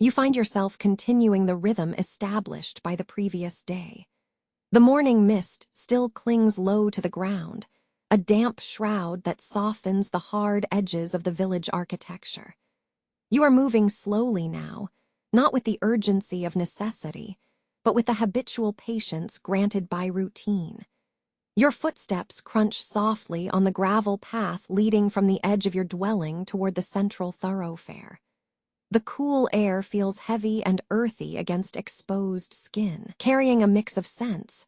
You find yourself continuing the rhythm established by the previous day. The morning mist still clings low to the ground, a damp shroud that softens the hard edges of the village architecture. You are moving slowly now, not with the urgency of necessity, but with the habitual patience granted by routine. Your footsteps crunch softly on the gravel path leading from the edge of your dwelling toward the central thoroughfare. The cool air feels heavy and earthy against exposed skin, carrying a mix of scents.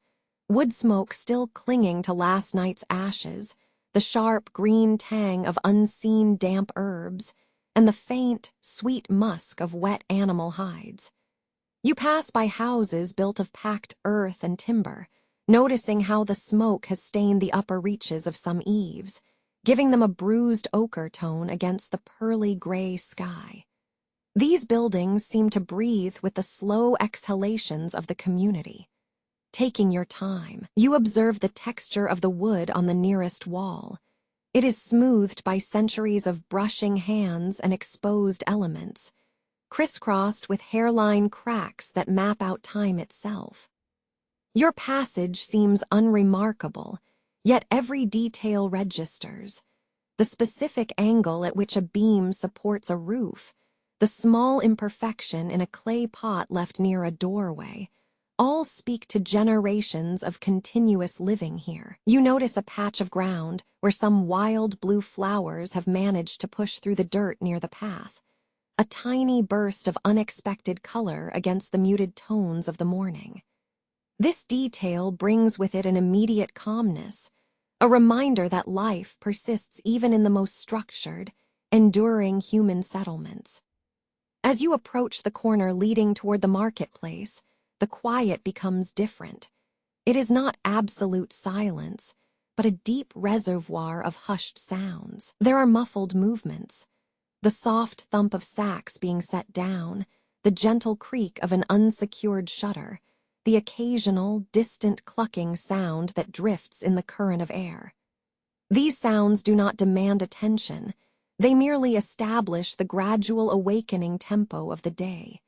Wood smoke still clinging to last night's ashes, the sharp green tang of unseen damp herbs, and the faint, sweet musk of wet animal hides. You pass by houses built of packed earth and timber, noticing how the smoke has stained the upper reaches of some eaves, giving them a bruised ochre tone against the pearly gray sky. These buildings seem to breathe with the slow exhalations of the community. Taking your time, you observe the texture of the wood on the nearest wall. It is smoothed by centuries of brushing hands and exposed elements, crisscrossed with hairline cracks that map out time itself. Your passage seems unremarkable, yet every detail registers. The specific angle at which a beam supports a roof, the small imperfection in a clay pot left near a doorway, all speak to generations of continuous living here. You notice a patch of ground where some wild blue flowers have managed to push through the dirt near the path, a tiny burst of unexpected color against the muted tones of the morning. This detail brings with it an immediate calmness, a reminder that life persists even in the most structured, enduring human settlements. As you approach the corner leading toward the marketplace, the quiet becomes different. It is not absolute silence, but a deep reservoir of hushed sounds. There are muffled movements, the soft thump of sacks being set down, the gentle creak of an unsecured shutter, the occasional, distant clucking sound that drifts in the current of air. These sounds do not demand attention. They merely establish the gradual awakening tempo of the day.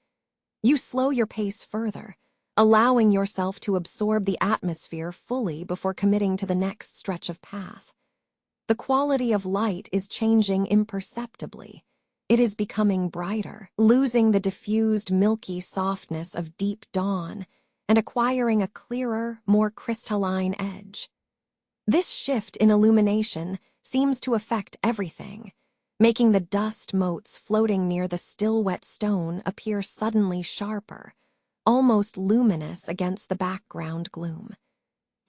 You slow your pace further, allowing yourself to absorb the atmosphere fully before committing to the next stretch of path. The quality of light is changing imperceptibly. It is becoming brighter, losing the diffused milky softness of deep dawn and acquiring a clearer, more crystalline edge. This shift in illumination seems to affect everything, making the dust motes floating near the still wet stone appear suddenly sharper, almost luminous against the background gloom.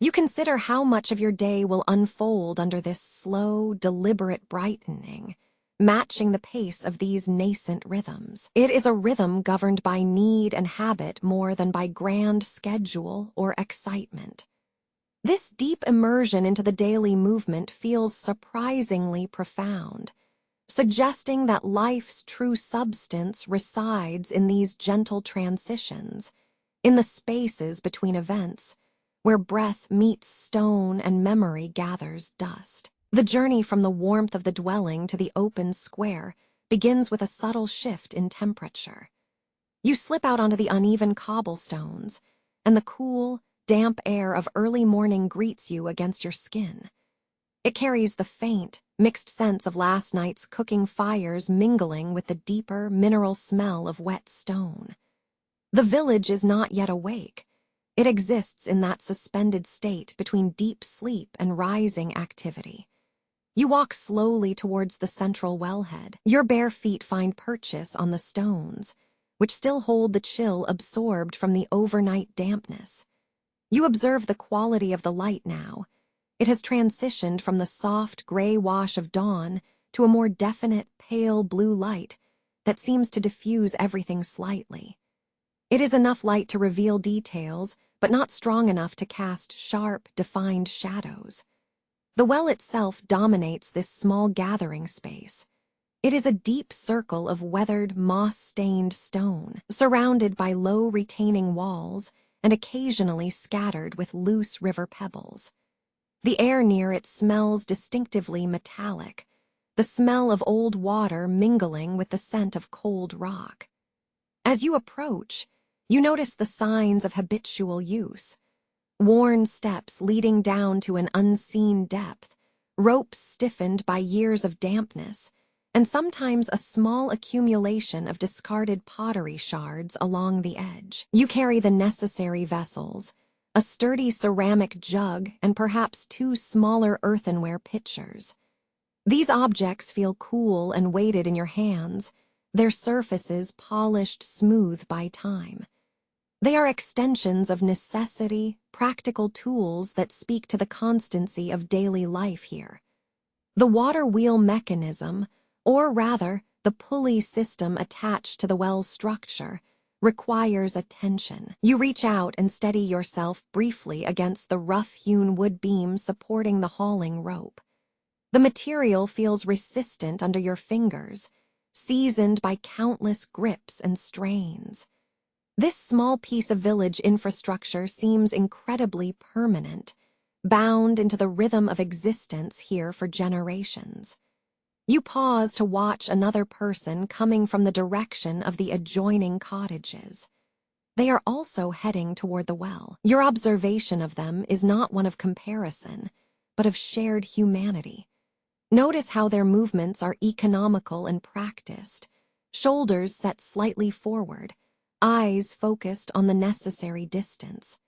You consider how much of your day will unfold under this slow, deliberate brightening, matching the pace of these nascent rhythms. It is a rhythm governed by need and habit more than by grand schedule or excitement. This deep immersion into the daily movement feels surprisingly profound, suggesting that life's true substance resides in these gentle transitions, in the spaces between events, where breath meets stone and memory gathers dust. The journey from the warmth of the dwelling to the open square begins with a subtle shift in temperature. You slip out onto the uneven cobblestones, and the cool, damp air of early morning greets you against your skin. It carries the faint, mixed sense of last night's cooking fires mingling with the deeper, mineral smell of wet stone. The village is not yet awake. It exists in that suspended state between deep sleep and rising activity. You walk slowly towards the central wellhead. Your bare feet find purchase on the stones, which still hold the chill absorbed from the overnight dampness. You observe the quality of the light now. It has transitioned from the soft gray wash of dawn to a more definite pale blue light that seems to diffuse everything slightly. It is enough light to reveal details, but not strong enough to cast sharp, defined shadows. The well itself dominates this small gathering space. It is a deep circle of weathered, moss-stained stone, surrounded by low retaining walls and occasionally scattered with loose river pebbles. The air near it smells distinctively metallic, the smell of old water mingling with the scent of cold rock. As you approach, you notice the signs of habitual use. Worn steps leading down to an unseen depth, ropes stiffened by years of dampness, and sometimes a small accumulation of discarded pottery shards along the edge. You carry the necessary vessels, a sturdy ceramic jug and perhaps 2 smaller earthenware pitchers. These objects feel cool and weighted in your hands, their surfaces polished smooth by time. They are extensions of necessity, practical tools that speak to the constancy of daily life here. The water wheel mechanism, or rather, the pulley system attached to the well's structure, requires attention. You reach out and steady yourself briefly against the rough-hewn wood beam supporting the hauling rope. The material feels resistant under your fingers, seasoned by countless grips and strains. This small piece of village infrastructure seems incredibly permanent, bound into the rhythm of existence here for generations. You pause to watch another person coming from the direction of the adjoining cottages. They are also heading toward the well. Your observation of them is not one of comparison, but of shared humanity. Notice how their movements are economical and practiced, shoulders set slightly forward, eyes focused on the necessary distance.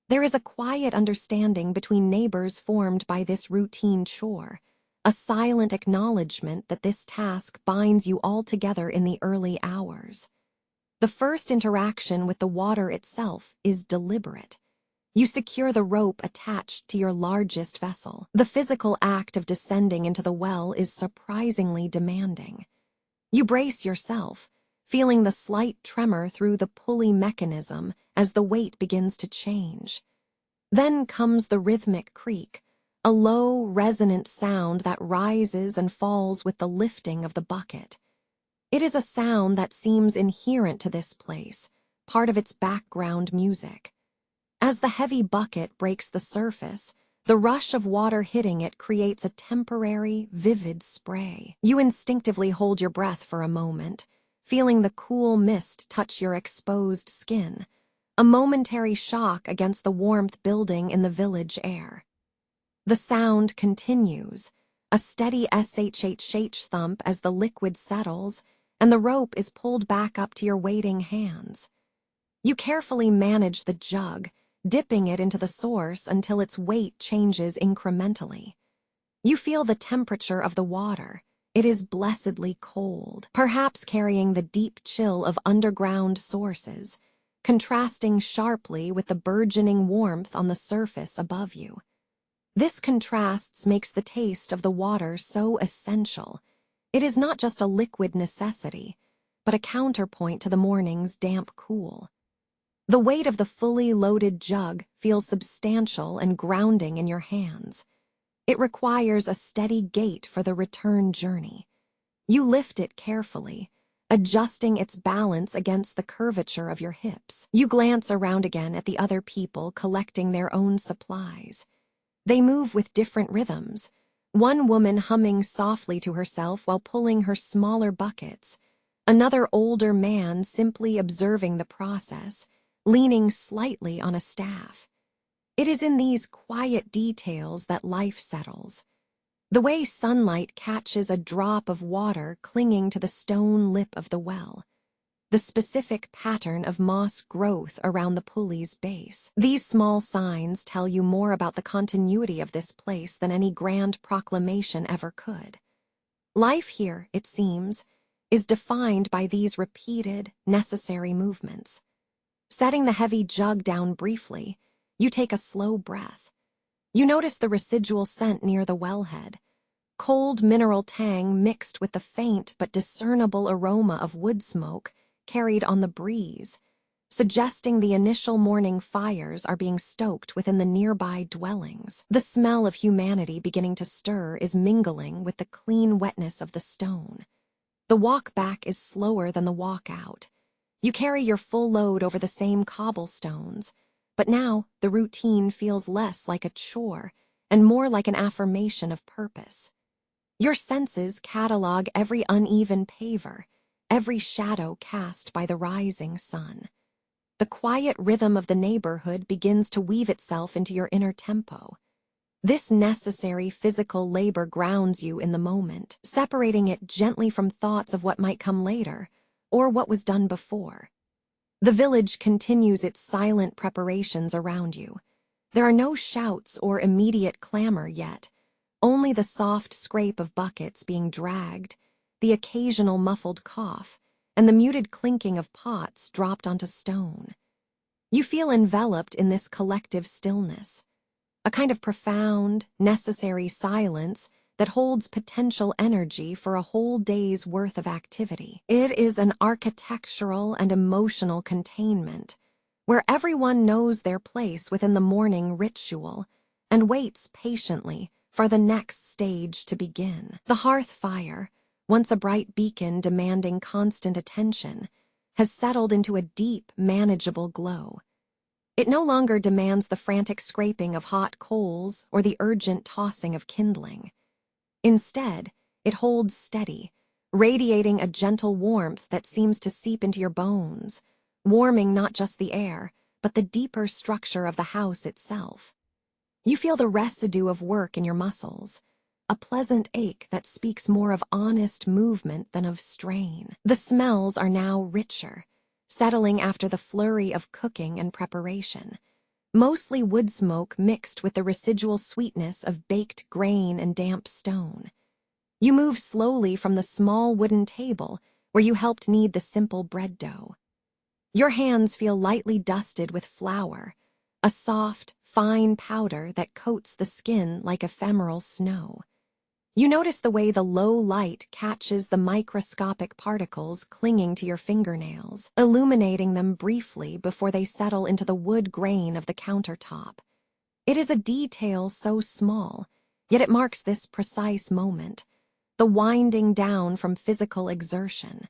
There is a quiet understanding between neighbors formed by this routine chore, a silent acknowledgement that this task binds you all together in the early hours. The first interaction with the water itself is deliberate. You secure the rope attached to your largest vessel. The physical act of descending into the well is surprisingly demanding. You brace yourself, feeling the slight tremor through the pulley mechanism as the weight begins to change. Then comes the rhythmic creak, a low, resonant sound that rises and falls with the lifting of the bucket. It is a sound that seems inherent to this place, part of its background music. As the heavy bucket breaks the surface, the rush of water hitting it creates a temporary, vivid spray. You instinctively hold your breath for a moment, feeling the cool mist touch your exposed skin, a momentary shock against the warmth building in the village air. The sound continues, a steady shh thump as the liquid settles, and the rope is pulled back up to your waiting hands. You carefully manage the jug, dipping it into the source until its weight changes incrementally. You feel the temperature of the water. It is blessedly cold, perhaps carrying the deep chill of underground sources, contrasting sharply with the burgeoning warmth on the surface above you. This contrast makes the taste of the water so essential. It is not just a liquid necessity, but a counterpoint to the morning's damp cool. The weight of the fully loaded jug feels substantial and grounding in your hands. It requires a steady gait for the return journey. You lift it carefully, adjusting its balance against the curvature of your hips. You glance around again at the other people collecting their own supplies. They move with different rhythms, one woman humming softly to herself while pulling her smaller buckets, another older man simply observing the process, leaning slightly on a staff. It is in these quiet details that life settles. The way sunlight catches a drop of water clinging to the stone lip of the well, the specific pattern of moss growth around the pulley's base. These small signs tell you more about the continuity of this place than any grand proclamation ever could. Life here, it seems, is defined by these repeated, necessary movements. Setting the heavy jug down briefly, you take a slow breath. You notice the residual scent near the wellhead, cold mineral tang mixed with the faint but discernible aroma of wood smoke carried on the breeze, suggesting the initial morning fires are being stoked within the nearby dwellings. The smell of humanity beginning to stir is mingling with the clean wetness of the stone. The walk back is slower than the walk out. You carry your full load over the same cobblestones, but now the routine feels less like a chore and more like an affirmation of purpose. Your senses catalog every uneven paver, every shadow cast by the rising sun. The quiet rhythm of the neighborhood begins to weave itself into your inner tempo. This necessary physical labor grounds you in the moment, separating it gently from thoughts of what might come later, or what was done before. The village continues its silent preparations around you. There are no shouts or immediate clamor yet, only the soft scrape of buckets being dragged, the occasional muffled cough, and the muted clinking of pots dropped onto stone. You feel enveloped in this collective stillness, a kind of profound, necessary silence that holds potential energy for a whole day's worth of activity. It is an architectural and emotional containment, where everyone knows their place within the morning ritual and waits patiently for the next stage to begin. The hearth fire, once a bright beacon demanding constant attention, has settled into a deep, manageable glow. It no longer demands the frantic scraping of hot coals or the urgent tossing of kindling. Instead, it holds steady, radiating a gentle warmth that seems to seep into your bones, warming not just the air, but the deeper structure of the house itself. You feel the residue of work in your muscles, a pleasant ache that speaks more of honest movement than of strain. The smells are now richer, settling after the flurry of cooking and preparation, mostly wood smoke mixed with the residual sweetness of baked grain and damp stone. You move slowly from the small wooden table where you helped knead the simple bread dough. Your hands feel lightly dusted with flour, a soft, fine powder that coats the skin like ephemeral snow. You notice the way the low light catches the microscopic particles clinging to your fingernails, illuminating them briefly before they settle into the wood grain of the countertop. It is a detail so small, yet it marks this precise moment, the winding down from physical exertion.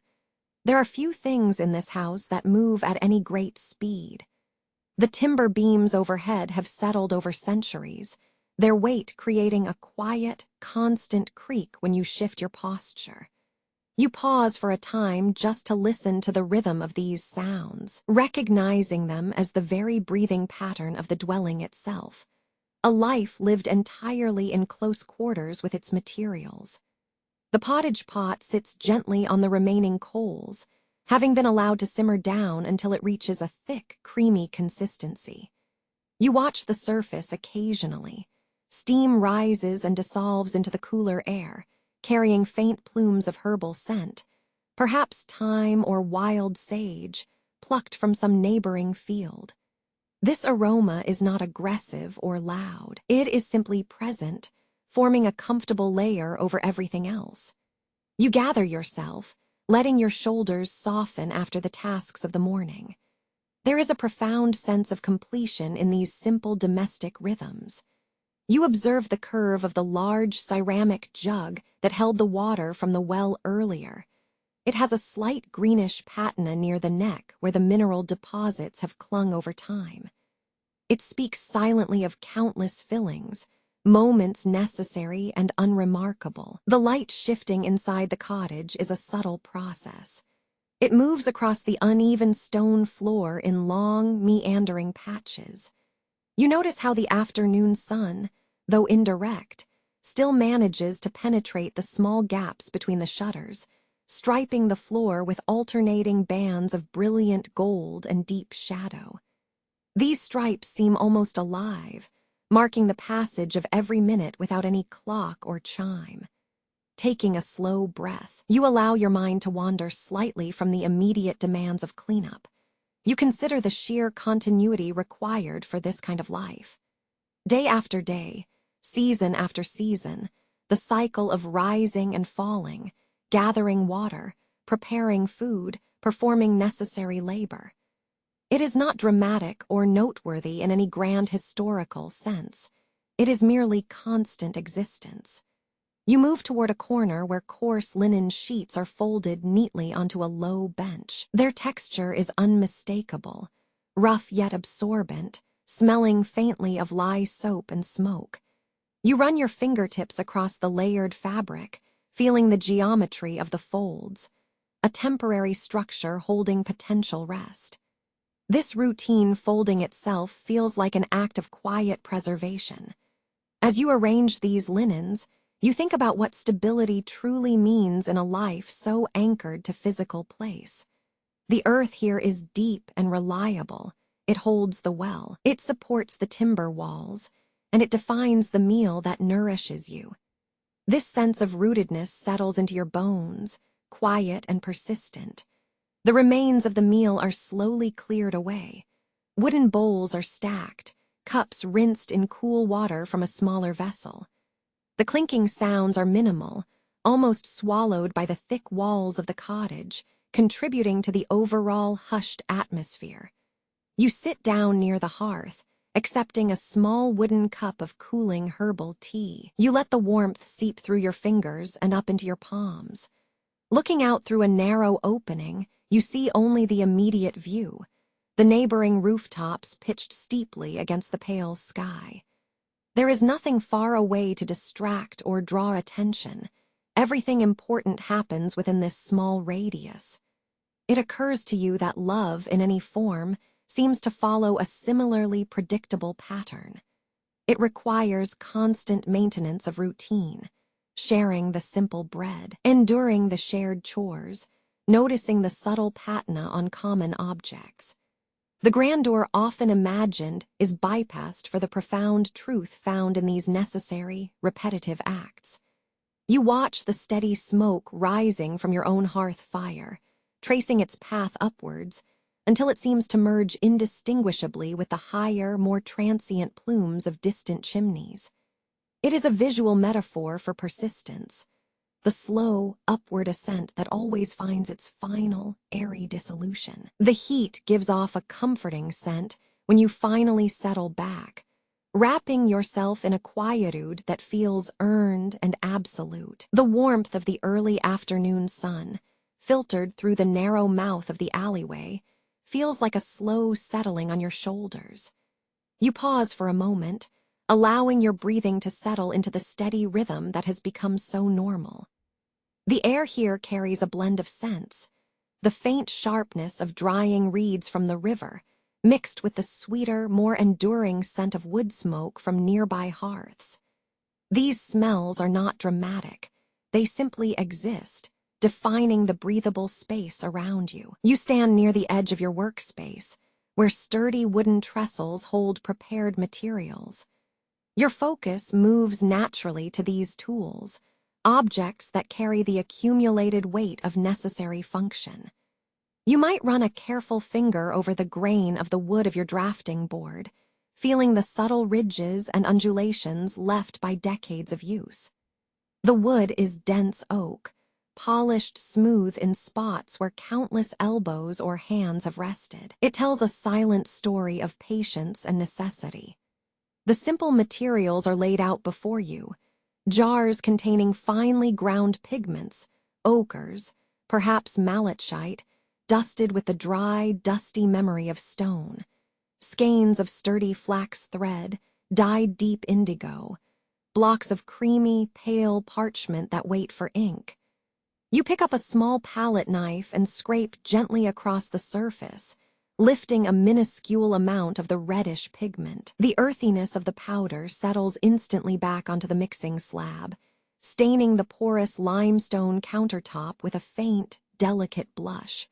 There are few things in this house that move at any great speed. The timber beams overhead have settled over centuries, their weight creating a quiet, constant creak when you shift your posture. You pause for a time just to listen to the rhythm of these sounds, recognizing them as the very breathing pattern of the dwelling itself, a life lived entirely in close quarters with its materials. The pottage pot sits gently on the remaining coals, having been allowed to simmer down until it reaches a thick, creamy consistency. You watch the surface occasionally. Steam rises and dissolves into the cooler air, carrying faint plumes of herbal scent, perhaps thyme or wild sage, plucked from some neighboring field. This aroma is not aggressive or loud. It is simply present, forming a comfortable layer over everything else. You gather yourself, letting your shoulders soften after the tasks of the morning. There is a profound sense of completion in these simple domestic rhythms. You observe the curve of the large ceramic jug that held the water from the well earlier. It has a slight greenish patina near the neck where the mineral deposits have clung over time. It speaks silently of countless fillings, moments necessary and unremarkable. The light shifting inside the cottage is a subtle process. It moves across the uneven stone floor in long, meandering patches. You notice how the afternoon sun, though indirect, still manages to penetrate the small gaps between the shutters, striping the floor with alternating bands of brilliant gold and deep shadow. These stripes seem almost alive, marking the passage of every minute without any clock or chime. Taking a slow breath, you allow your mind to wander slightly from the immediate demands of cleanup. You consider the sheer continuity required for this kind of life. Day after day, season after season, the cycle of rising and falling, gathering water, preparing food, performing necessary labor. It is not dramatic or noteworthy in any grand historical sense. It is merely constant existence. You move toward a corner where coarse linen sheets are folded neatly onto a low bench. Their texture is unmistakable, rough yet absorbent, smelling faintly of lye soap and smoke. You run your fingertips across the layered fabric, feeling the geometry of the folds. a temporary structure holding potential rest. This routine folding itself feels like an act of quiet preservation. As you arrange these linens, you think about what stability truly means in a life so anchored to physical place. The earth here is deep and reliable. It holds the well, it supports the timber walls, and it defines the meal that nourishes you. This sense of rootedness settles into your bones, quiet and persistent. The remains of the meal are slowly cleared away. Wooden bowls are stacked, cups rinsed in cool water from a smaller vessel. The clinking sounds are minimal, almost swallowed by the thick walls of the cottage, contributing to the overall hushed atmosphere. You sit down near the hearth, accepting a small wooden cup of cooling herbal tea. You let the warmth seep through your fingers and up into your palms. Looking out through a narrow opening, you see only the immediate view, the neighboring rooftops pitched steeply against the pale sky. There is nothing far away to distract or draw attention. Everything important happens within this small radius. It occurs to you that love, in any form, seems to follow a similarly predictable pattern. It requires constant maintenance of routine, sharing the simple bread, enduring the shared chores, noticing the subtle patina on common objects. The grandeur often imagined is bypassed for the profound truth found in these necessary, repetitive acts. You watch the steady smoke rising from your own hearth fire, tracing its path upwards, until it seems to merge indistinguishably with the higher, more transient plumes of distant chimneys. It is a visual metaphor for persistence, the slow, upward ascent that always finds its final, airy dissolution. The heat gives off a comforting scent when you finally settle back, wrapping yourself in a quietude that feels earned and absolute. The warmth of the early afternoon sun, filtered through the narrow mouth of the alleyway, feels like a slow settling on your shoulders. You pause for a moment, allowing your breathing to settle into the steady rhythm that has become so normal. The air here carries a blend of scents, the faint sharpness of drying reeds from the river, mixed with the sweeter, more enduring scent of wood smoke from nearby hearths. These smells are not dramatic. They simply exist, defining the breathable space around you. You stand near the edge of your workspace, where sturdy wooden trestles hold prepared materials. Your focus moves naturally to these tools, objects that carry the accumulated weight of necessary function. You might run a careful finger over the grain of the wood of your drafting board, feeling the subtle ridges and undulations left by decades of use. The wood is dense oak, polished smooth in spots where countless elbows or hands have rested. It tells a silent story of patience and necessity. The simple materials are laid out before you, jars containing finely ground pigments, ochres, perhaps malachite, dusted with the dry, dusty memory of stone, skeins of sturdy flax thread, dyed deep indigo, blocks of creamy, pale parchment that wait for ink. You pick up a small palette knife and scrape gently across the surface, lifting a minuscule amount of the reddish pigment. The earthiness of the powder settles instantly back onto the mixing slab, staining the porous limestone countertop with a faint, delicate blush.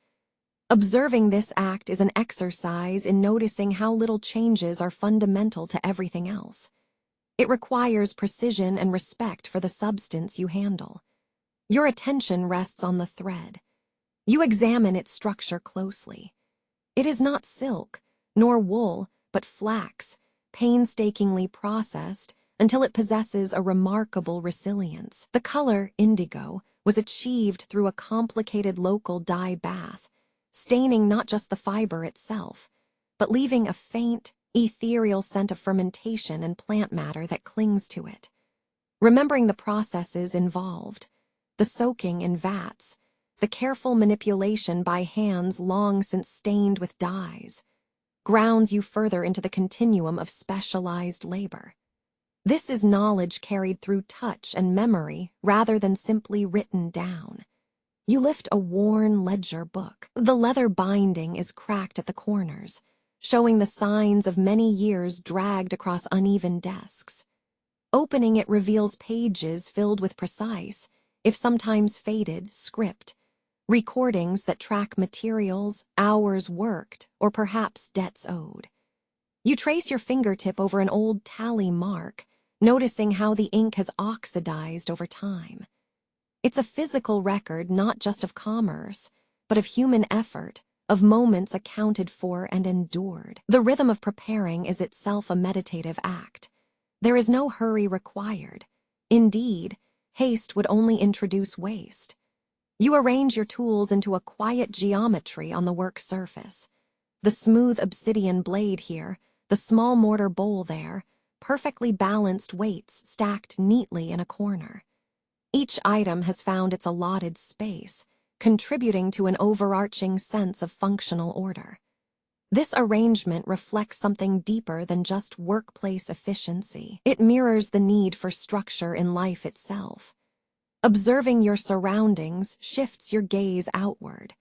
Observing this act is an exercise in noticing how little changes are fundamental to everything else. It requires precision and respect for the substance you handle. Your attention rests on the thread. You examine its structure closely. It is not silk, nor wool, but flax, painstakingly processed until it possesses a remarkable resilience. The color, indigo, was achieved through a complicated local dye bath, staining not just the fiber itself, but leaving a faint, ethereal scent of fermentation and plant matter that clings to it. Remembering the processes involved, the soaking in vats, the careful manipulation by hands long since stained with dyes, grounds you further into the continuum of specialized labor. This is knowledge carried through touch and memory rather than simply written down. You lift a worn ledger book. The leather binding is cracked at the corners, showing the signs of many years dragged across uneven desks. Opening it reveals pages filled with precise, if sometimes faded, script, recordings that track materials, hours worked, or perhaps debts owed. You trace your fingertip over an old tally mark, noticing how the ink has oxidized over time. It's a physical record not just of commerce, but of human effort, of moments accounted for and endured. The rhythm of preparing is itself a meditative act. There is no hurry required. Indeed, haste would only introduce waste. You arrange your tools into a quiet geometry on the work surface. The smooth obsidian blade here, the small mortar bowl there, perfectly balanced weights stacked neatly in a corner. Each item has found its allotted space, contributing to an overarching sense of functional order. This arrangement reflects something deeper than just workplace efficiency. It mirrors the need for structure in life itself. Observing your surroundings shifts your gaze outward.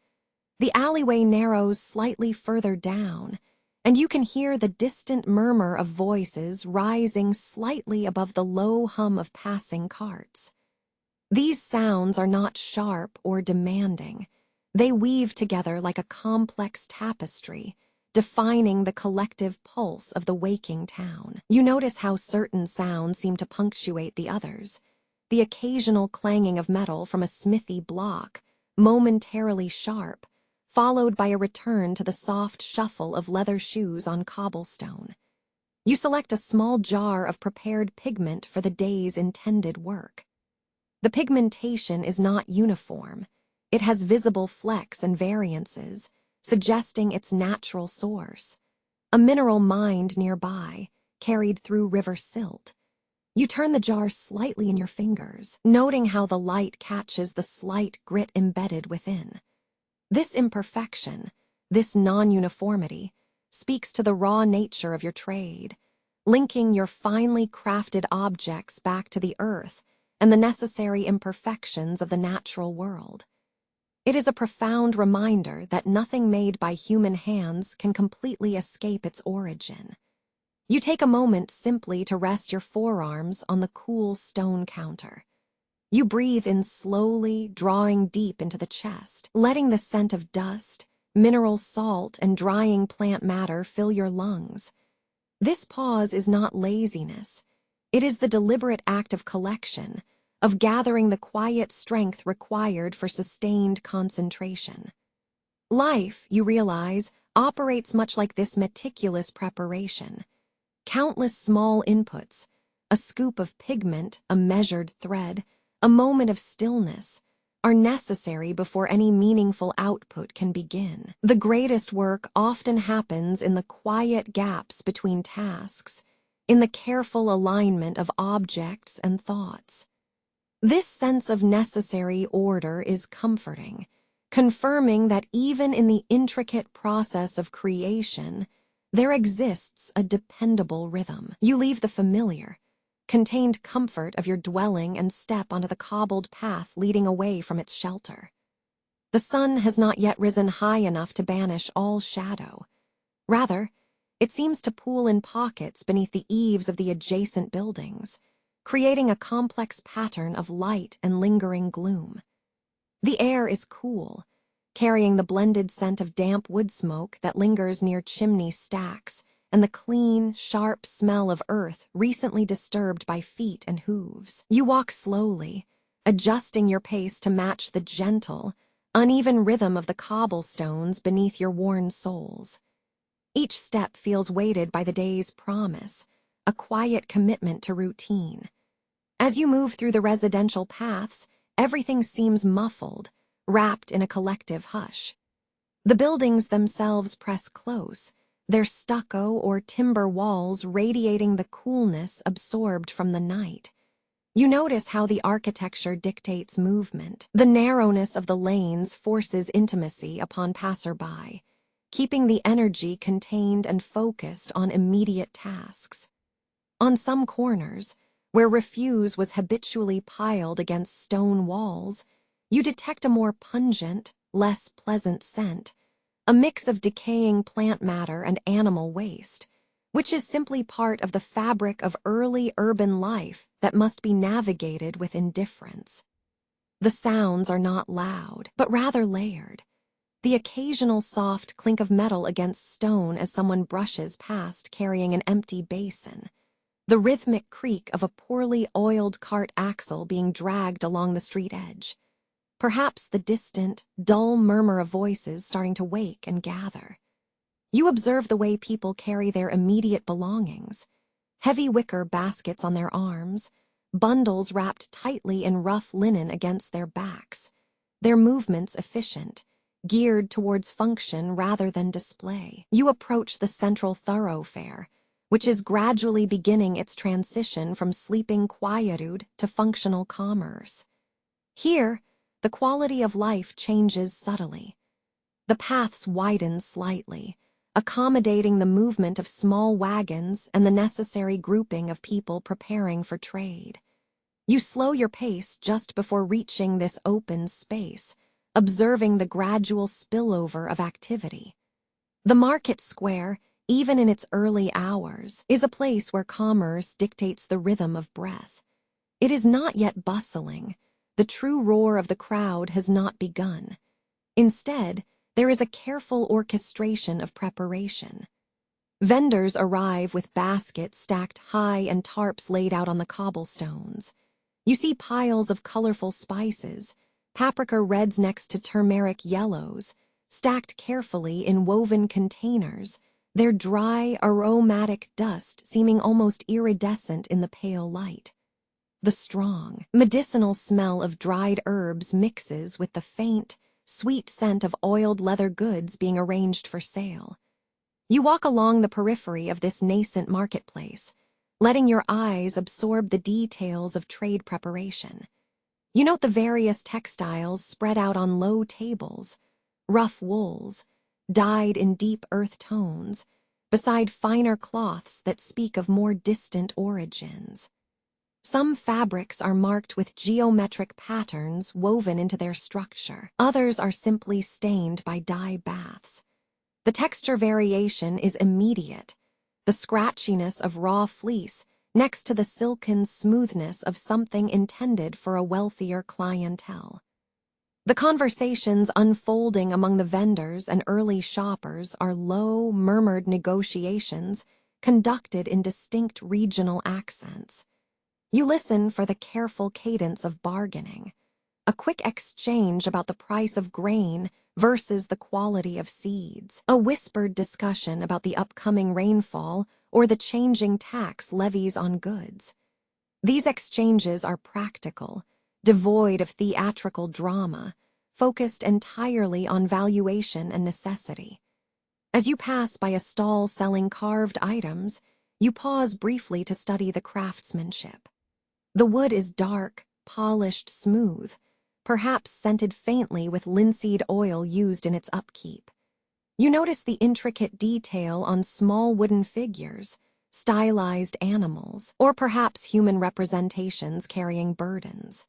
The alleyway narrows slightly further down, and you can hear the distant murmur of voices rising slightly above the low hum of passing carts. These sounds are not sharp or demanding. They weave together like a complex tapestry, defining the collective pulse of the waking town. You notice how certain sounds seem to punctuate the others. The occasional clanging of metal from a smithy block, momentarily sharp, followed by a return to the soft shuffle of leather shoes on cobblestone. You select a small jar of prepared pigment for the day's intended work. The pigmentation is not uniform. It has visible flecks and variances, suggesting its natural source. A mineral mined nearby, carried through river silt. You turn the jar slightly in your fingers, noting how the light catches the slight grit embedded within. This imperfection, this non-uniformity, speaks to the raw nature of your trade, linking your finely crafted objects back to the earth and the necessary imperfections of the natural world. It is a profound reminder that nothing made by human hands can completely escape its origin. You take a moment simply to rest your forearms on the cool stone counter. You breathe in slowly, drawing deep into the chest, letting the scent of dust, mineral salt, and drying plant matter fill your lungs. This pause is not laziness. It is the deliberate act of collection, of gathering the quiet strength required for sustained concentration. Life, you realize, operates much like this meticulous preparation. Countless small inputs, a scoop of pigment, a measured thread, a moment of stillness, are necessary before any meaningful output can begin. The greatest work often happens in the quiet gaps between tasks, in the careful alignment of objects and thoughts. This sense of necessary order is comforting, confirming that even in the intricate process of creation, there exists a dependable rhythm. You leave the familiar, contained comfort of your dwelling and step onto the cobbled path leading away from its shelter. The sun has not yet risen high enough to banish all shadow. Rather, it seems to pool in pockets beneath the eaves of the adjacent buildings, creating a complex pattern of light and lingering gloom. The air is cool, carrying the blended scent of damp wood smoke that lingers near chimney stacks and the clean, sharp smell of earth recently disturbed by feet and hooves. You walk slowly, adjusting your pace to match the gentle, uneven rhythm of the cobblestones beneath your worn soles. Each step feels weighted by the day's promise, a quiet commitment to routine. As you move through the residential paths, everything seems muffled, wrapped in a collective hush. The buildings themselves press close, their stucco or timber walls radiating the coolness absorbed from the night. You notice how the architecture dictates movement. The narrowness of the lanes forces intimacy upon passerby, keeping the energy contained and focused on immediate tasks. On some corners, where refuse was habitually piled against stone walls, you detect a more pungent, less pleasant scent, a mix of decaying plant matter and animal waste, which is simply part of the fabric of early urban life that must be navigated with indifference. The sounds are not loud, but rather layered. The occasional soft clink of metal against stone as someone brushes past carrying an empty basin. The rhythmic creak of a poorly oiled cart axle being dragged along the street edge. Perhaps the distant, dull murmur of voices starting to wake and gather. You observe the way people carry their immediate belongings. Heavy wicker baskets on their arms, bundles wrapped tightly in rough linen against their backs, their movements efficient, geared towards function rather than display. You approach the central thoroughfare, which is gradually beginning its transition from sleeping quietude to functional commerce. Here, the quality of life changes subtly. The paths widen slightly, accommodating the movement of small wagons and the necessary grouping of people preparing for trade. You slow your pace just before reaching this open space, observing the gradual spillover of activity. The market square, even in its early hours, is a place where commerce dictates the rhythm of breath. It is not yet bustling. The true roar of the crowd has not begun. Instead, there is a careful orchestration of preparation. Vendors arrive with baskets stacked high and tarps laid out on the cobblestones. You see piles of colorful spices, paprika reds next to turmeric yellows, stacked carefully in woven containers, their dry, aromatic dust seeming almost iridescent in the pale light. The strong, medicinal smell of dried herbs mixes with the faint, sweet scent of oiled leather goods being arranged for sale. You walk along the periphery of this nascent marketplace, letting your eyes absorb the details of trade preparation. You note the various textiles spread out on low tables, rough wools, dyed in deep earth tones, beside finer cloths that speak of more distant origins. Some fabrics are marked with geometric patterns woven into their structure. Others are simply stained by dye baths. The texture variation is immediate, the scratchiness of raw fleece next to the silken smoothness of something intended for a wealthier clientele. The conversations unfolding among the vendors and early shoppers are low, murmured negotiations conducted in distinct regional accents. You listen for the careful cadence of bargaining, a quick exchange about the price of grain versus the quality of seeds, a whispered discussion about the upcoming rainfall or the changing tax levies on goods. These exchanges are practical, devoid of theatrical drama, focused entirely on valuation and necessity. As you pass by a stall selling carved items, you pause briefly to study the craftsmanship. The wood is dark, polished smooth, perhaps scented faintly with linseed oil used in its upkeep. You notice the intricate detail on small wooden figures, stylized animals, or perhaps human representations carrying burdens.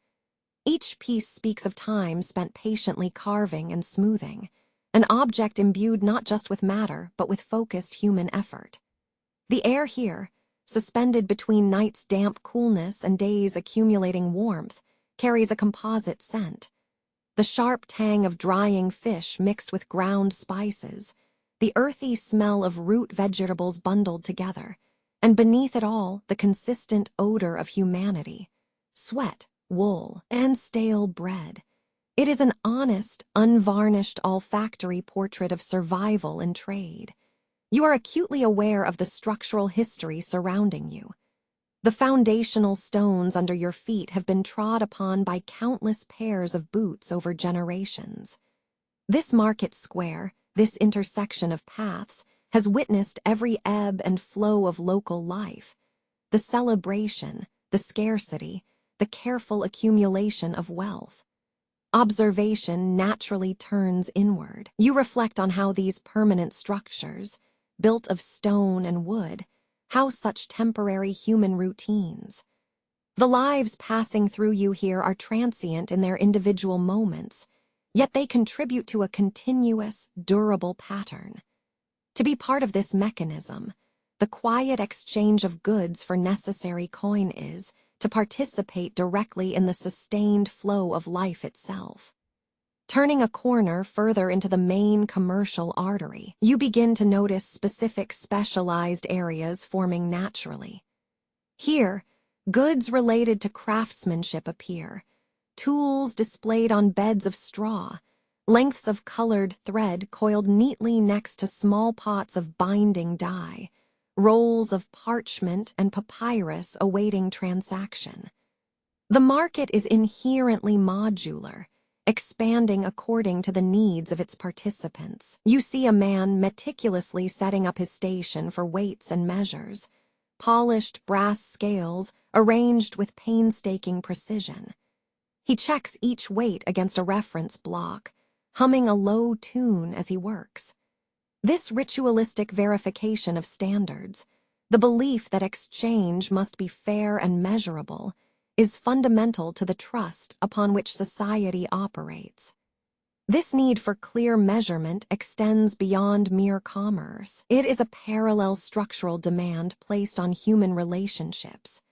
Each piece speaks of time spent patiently carving and smoothing, an object imbued not just with matter but with focused human effort. The air here, suspended between night's damp coolness and days accumulating warmth, carries a composite scent. The sharp tang of drying fish mixed with ground spices, the earthy smell of root vegetables bundled together, and beneath it all the consistent odor of humanity, sweat, wool, and stale bread. It is an honest, unvarnished olfactory portrait of survival and trade. You are acutely aware of the structural history surrounding you. The foundational stones under your feet have been trod upon by countless pairs of boots over generations. This market square, this intersection of paths, has witnessed every ebb and flow of local life, the celebration, the scarcity, the careful accumulation of wealth. Observation naturally turns inward. You reflect on how these permanent structures, built of stone and wood, house such temporary human routines. The lives passing through you here are transient in their individual moments, yet they contribute to a continuous, durable pattern. To be part of this mechanism, the quiet exchange of goods for necessary coin is to participate directly in the sustained flow of life itself. Turning a corner further into the main commercial artery, you begin to notice specific specialized areas forming naturally. Here, goods related to craftsmanship appear, tools displayed on beds of straw, lengths of colored thread coiled neatly next to small pots of binding dye, rolls of parchment and papyrus awaiting transaction. The market is inherently modular, expanding according to the needs of its participants. You see a man meticulously setting up his station for weights and measures, polished brass scales arranged with painstaking precision. He checks each weight against a reference block, humming a low tune as he works. This ritualistic verification of standards, the belief that exchange must be fair and measurable, is fundamental to the trust upon which society operates. This need for clear measurement extends beyond mere commerce. It is a parallel structural demand placed on human relationships.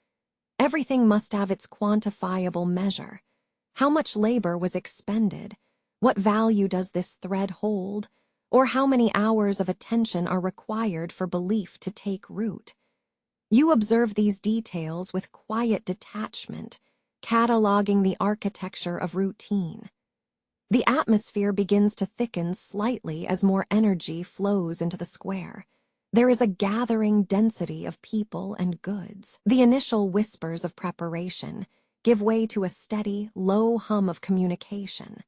Everything must have its quantifiable measure. How much labor was expended? What value does this thread hold? Or how many hours of attention are required for belief to take root? You observe these details with quiet detachment, cataloging the architecture of routine. The atmosphere begins to thicken slightly as more energy flows into the square. There is a gathering density of people and goods. The initial whispers of preparation give way to a steady, low hum of communication.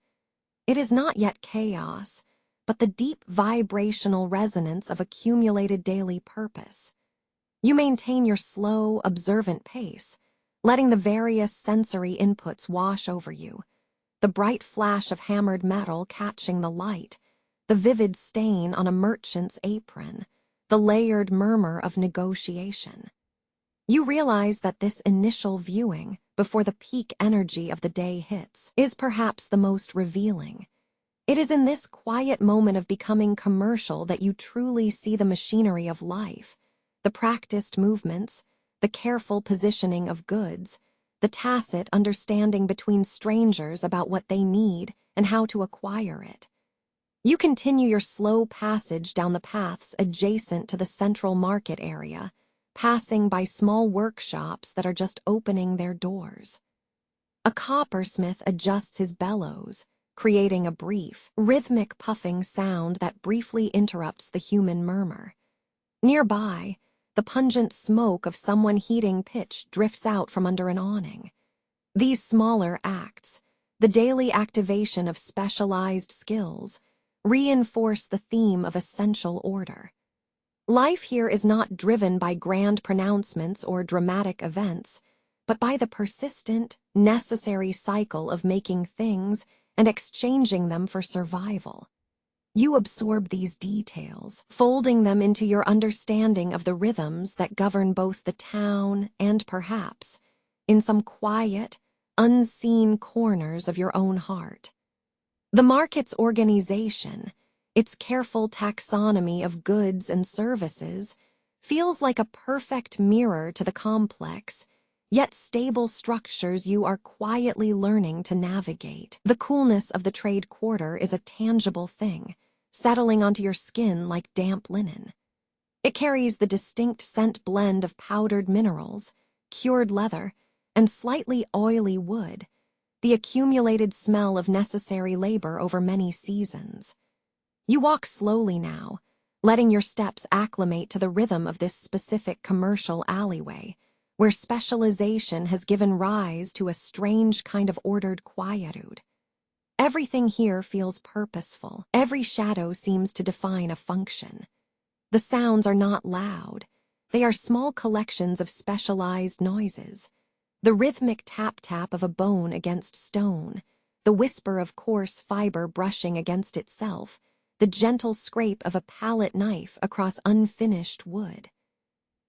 It is not yet chaos, but the deep vibrational resonance of accumulated daily purpose. You maintain your slow, observant pace, letting the various sensory inputs wash over you, the bright flash of hammered metal catching the light, the vivid stain on a merchant's apron, the layered murmur of negotiation. You realize that this initial viewing, before the peak energy of the day hits, is perhaps the most revealing. It is in this quiet moment of becoming commercial that you truly see the machinery of life, the practiced movements, the careful positioning of goods, the tacit understanding between strangers about what they need and how to acquire it. You continue your slow passage down the paths adjacent to the central market area, passing by small workshops that are just opening their doors. A coppersmith adjusts his bellows, creating a brief, rhythmic puffing sound that briefly interrupts the human murmur. Nearby, the pungent smoke of someone heating pitch drifts out from under an awning. These smaller acts, the daily activation of specialized skills, reinforce the theme of essential order. Life here is not driven by grand pronouncements or dramatic events, but by the persistent, necessary cycle of making things and exchanging them for survival. You absorb these details, folding them into your understanding of the rhythms that govern both the town and perhaps, in some quiet, unseen corners of your own heart. The market's organization, its careful taxonomy of goods and services, feels like a perfect mirror to the complex, yet stable structures you are quietly learning to navigate. The coolness of the trade quarter is a tangible thing, settling onto your skin like damp linen. It carries the distinct scent blend of powdered minerals, cured leather, and slightly oily wood, the accumulated smell of necessary labor over many seasons. You walk slowly now, letting your steps acclimate to the rhythm of this specific commercial alleyway, where specialization has given rise to a strange kind of ordered quietude. Everything here feels purposeful. Every shadow seems to define a function. The sounds are not loud. They are small collections of specialized noises. The rhythmic tap-tap of a bone against stone, the whisper of coarse fiber brushing against itself, the gentle scrape of a palette knife across unfinished wood.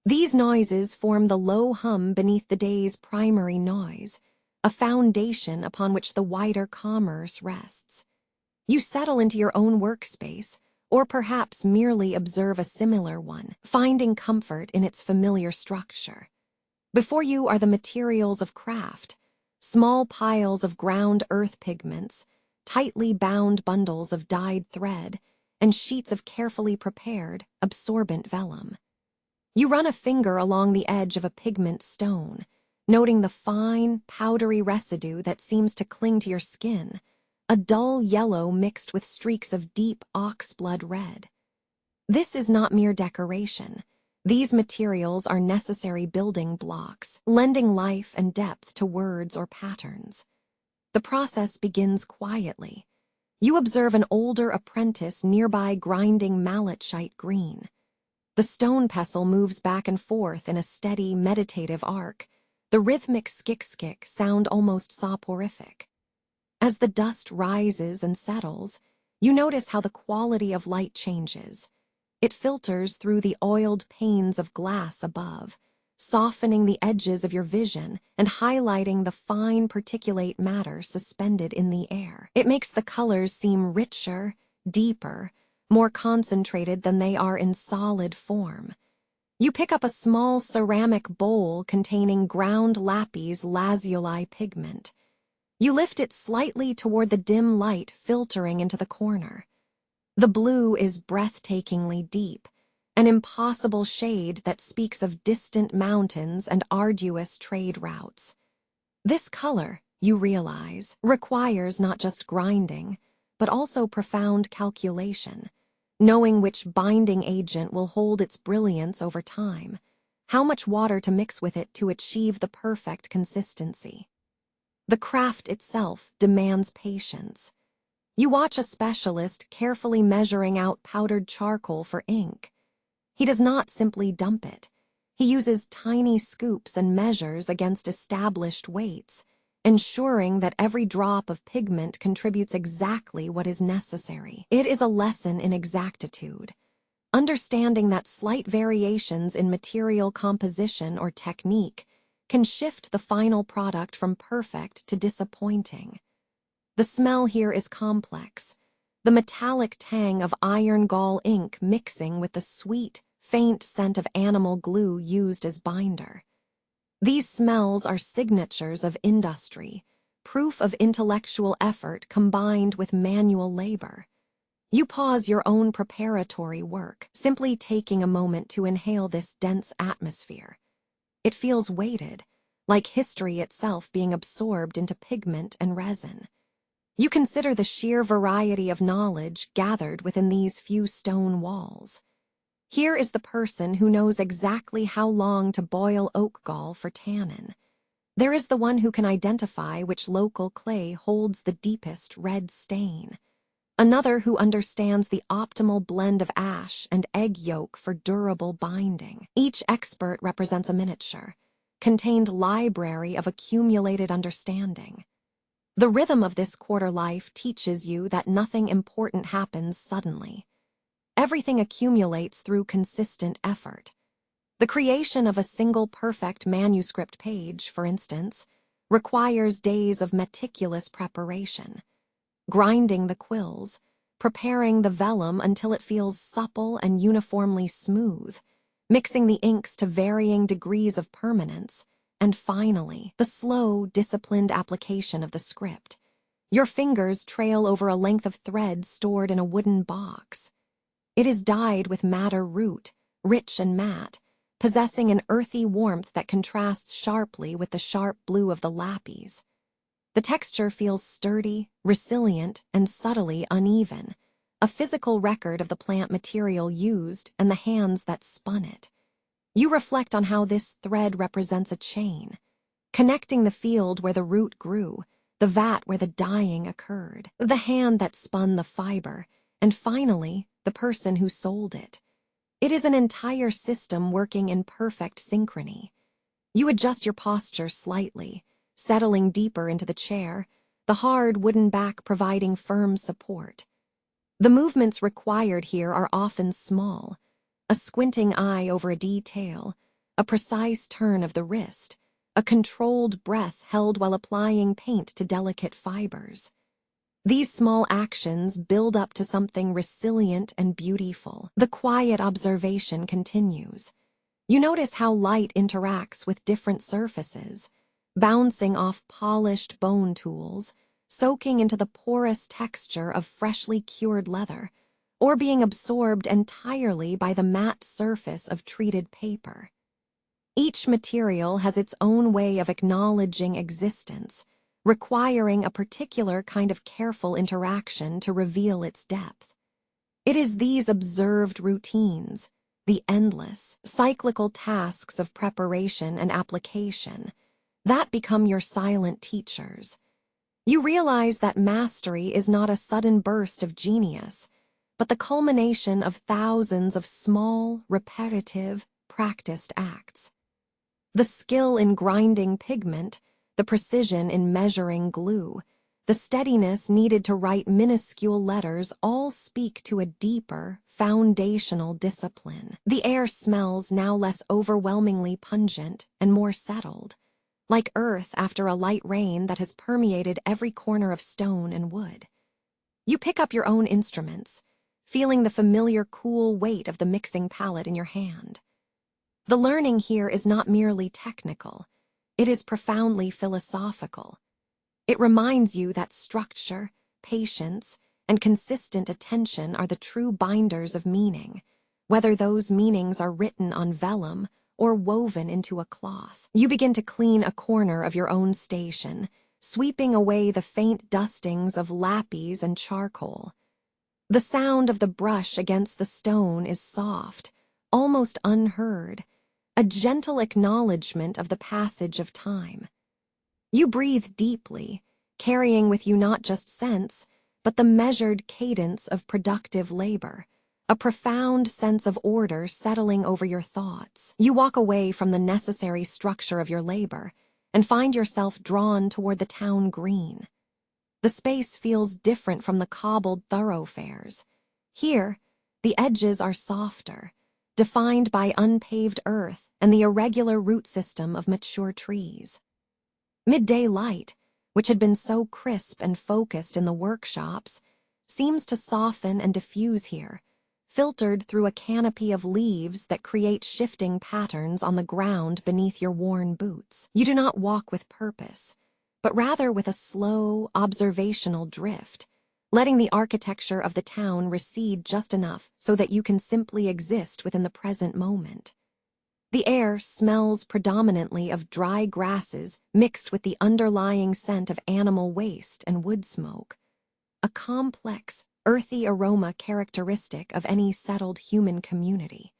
These noises form the low hum beneath the day's primary noise, a foundation upon which the wider commerce rests. You settle into your own workspace, or perhaps merely observe a similar one, finding comfort in its familiar structure. Before you are the materials of craft, small piles of ground earth pigments, tightly bound bundles of dyed thread, and sheets of carefully prepared, absorbent vellum. You run a finger along the edge of a pigment stone, noting the fine, powdery residue that seems to cling to your skin, a dull yellow mixed with streaks of deep oxblood red. This is not mere decoration. These materials are necessary building blocks, lending life and depth to words or patterns. The process begins quietly. You observe an older apprentice nearby grinding malachite green. The stone pestle moves back and forth in a steady, meditative arc, the rhythmic skick-skick sound almost soporific. As the dust rises and settles, you notice how the quality of light changes. It filters through the oiled panes of glass above, softening the edges of your vision and highlighting the fine particulate matter suspended in the air. It makes the colors seem richer, deeper, more concentrated than they are in solid form. You pick up a small ceramic bowl containing ground lapis lazuli pigment. You lift it slightly toward the dim light filtering into the corner. The blue is breathtakingly deep, an impossible shade that speaks of distant mountains and arduous trade routes. This color, you realize, requires not just grinding, but also profound calculation, knowing which binding agent will hold its brilliance over time, how much water to mix with it to achieve the perfect consistency. The craft itself demands patience. You watch a specialist carefully measuring out powdered charcoal for ink. He does not simply dump it. He uses tiny scoops and measures against established weights, ensuring that every drop of pigment contributes exactly what is necessary. It is a lesson in exactitude, understanding that slight variations in material composition or technique can shift the final product from perfect to disappointing. The smell here is complex, the metallic tang of iron gall ink mixing with the sweet, faint scent of animal glue used as binder. These smells are signatures of industry, proof of intellectual effort combined with manual labor. You pause your own preparatory work, simply taking a moment to inhale this dense atmosphere. It feels weighted, like history itself being absorbed into pigment and resin. You consider the sheer variety of knowledge gathered within these few stone walls. Here is the person who knows exactly how long to boil oak gall for tannin. There is the one who can identify which local clay holds the deepest red stain. Another who understands the optimal blend of ash and egg yolk for durable binding. Each expert represents a miniature, contained library of accumulated understanding. The rhythm of this quarter life teaches you that nothing important happens suddenly. Everything accumulates through consistent effort. The creation of a single perfect manuscript page, for instance, requires days of meticulous preparation. Grinding the quills, preparing the vellum until it feels supple and uniformly smooth, mixing the inks to varying degrees of permanence, and finally, the slow, disciplined application of the script. Your fingers trail over a length of thread stored in a wooden box. It is dyed with madder root, rich and matte, possessing an earthy warmth that contrasts sharply with the sharp blue of the lapis. The texture feels sturdy, resilient, and subtly uneven, a physical record of the plant material used and the hands that spun it. You reflect on how this thread represents a chain, connecting the field where the root grew, the vat where the dyeing occurred, the hand that spun the fiber, and finally, the person who sold it. It is an entire system working in perfect synchrony. You adjust your posture slightly, settling deeper into the chair, the hard wooden back providing firm support. The movements required here are often small, a squinting eye over a detail, a precise turn of the wrist, a controlled breath held while applying paint to delicate fibers. These small actions build up to something resilient and beautiful. The quiet observation continues. You notice how light interacts with different surfaces, bouncing off polished bone tools, soaking into the porous texture of freshly cured leather, or being absorbed entirely by the matte surface of treated paper. Each material has its own way of acknowledging existence, requiring a particular kind of careful interaction to reveal its depth. It is these observed routines, the endless, cyclical tasks of preparation and application, that become your silent teachers. You realize that mastery is not a sudden burst of genius, but the culmination of thousands of small, repetitive, practiced acts. The skill in grinding pigment, the precision in measuring glue, the steadiness needed to write minuscule letters all speak to a deeper, foundational discipline. The air smells now less overwhelmingly pungent and more settled, like earth after a light rain that has permeated every corner of stone and wood. You pick up your own instruments, feeling the familiar cool weight of the mixing palette in your hand. The learning here is not merely technical, it is profoundly philosophical. It reminds you that structure, patience, and consistent attention are the true binders of meaning, whether those meanings are written on vellum or woven into a cloth. You begin to clean a corner of your own station, sweeping away the faint dustings of lapis and charcoal. The sound of the brush against the stone is soft, almost unheard, a gentle acknowledgement of the passage of time. You breathe deeply, carrying with you not just sense, but the measured cadence of productive labor, a profound sense of order settling over your thoughts. You walk away from the necessary structure of your labor and find yourself drawn toward the town green. The space feels different from the cobbled thoroughfares. Here, the edges are softer, defined by unpaved earth and the irregular root system of mature trees. Midday light, which had been so crisp and focused in the workshops, seems to soften and diffuse here, filtered through a canopy of leaves that create shifting patterns on the ground beneath your worn boots. You do not walk with purpose, but rather with a slow, observational drift, letting the architecture of the town recede just enough so that you can simply exist within the present moment. The air smells predominantly of dry grasses mixed with the underlying scent of animal waste and wood smoke, a complex, earthy aroma characteristic of any settled human community.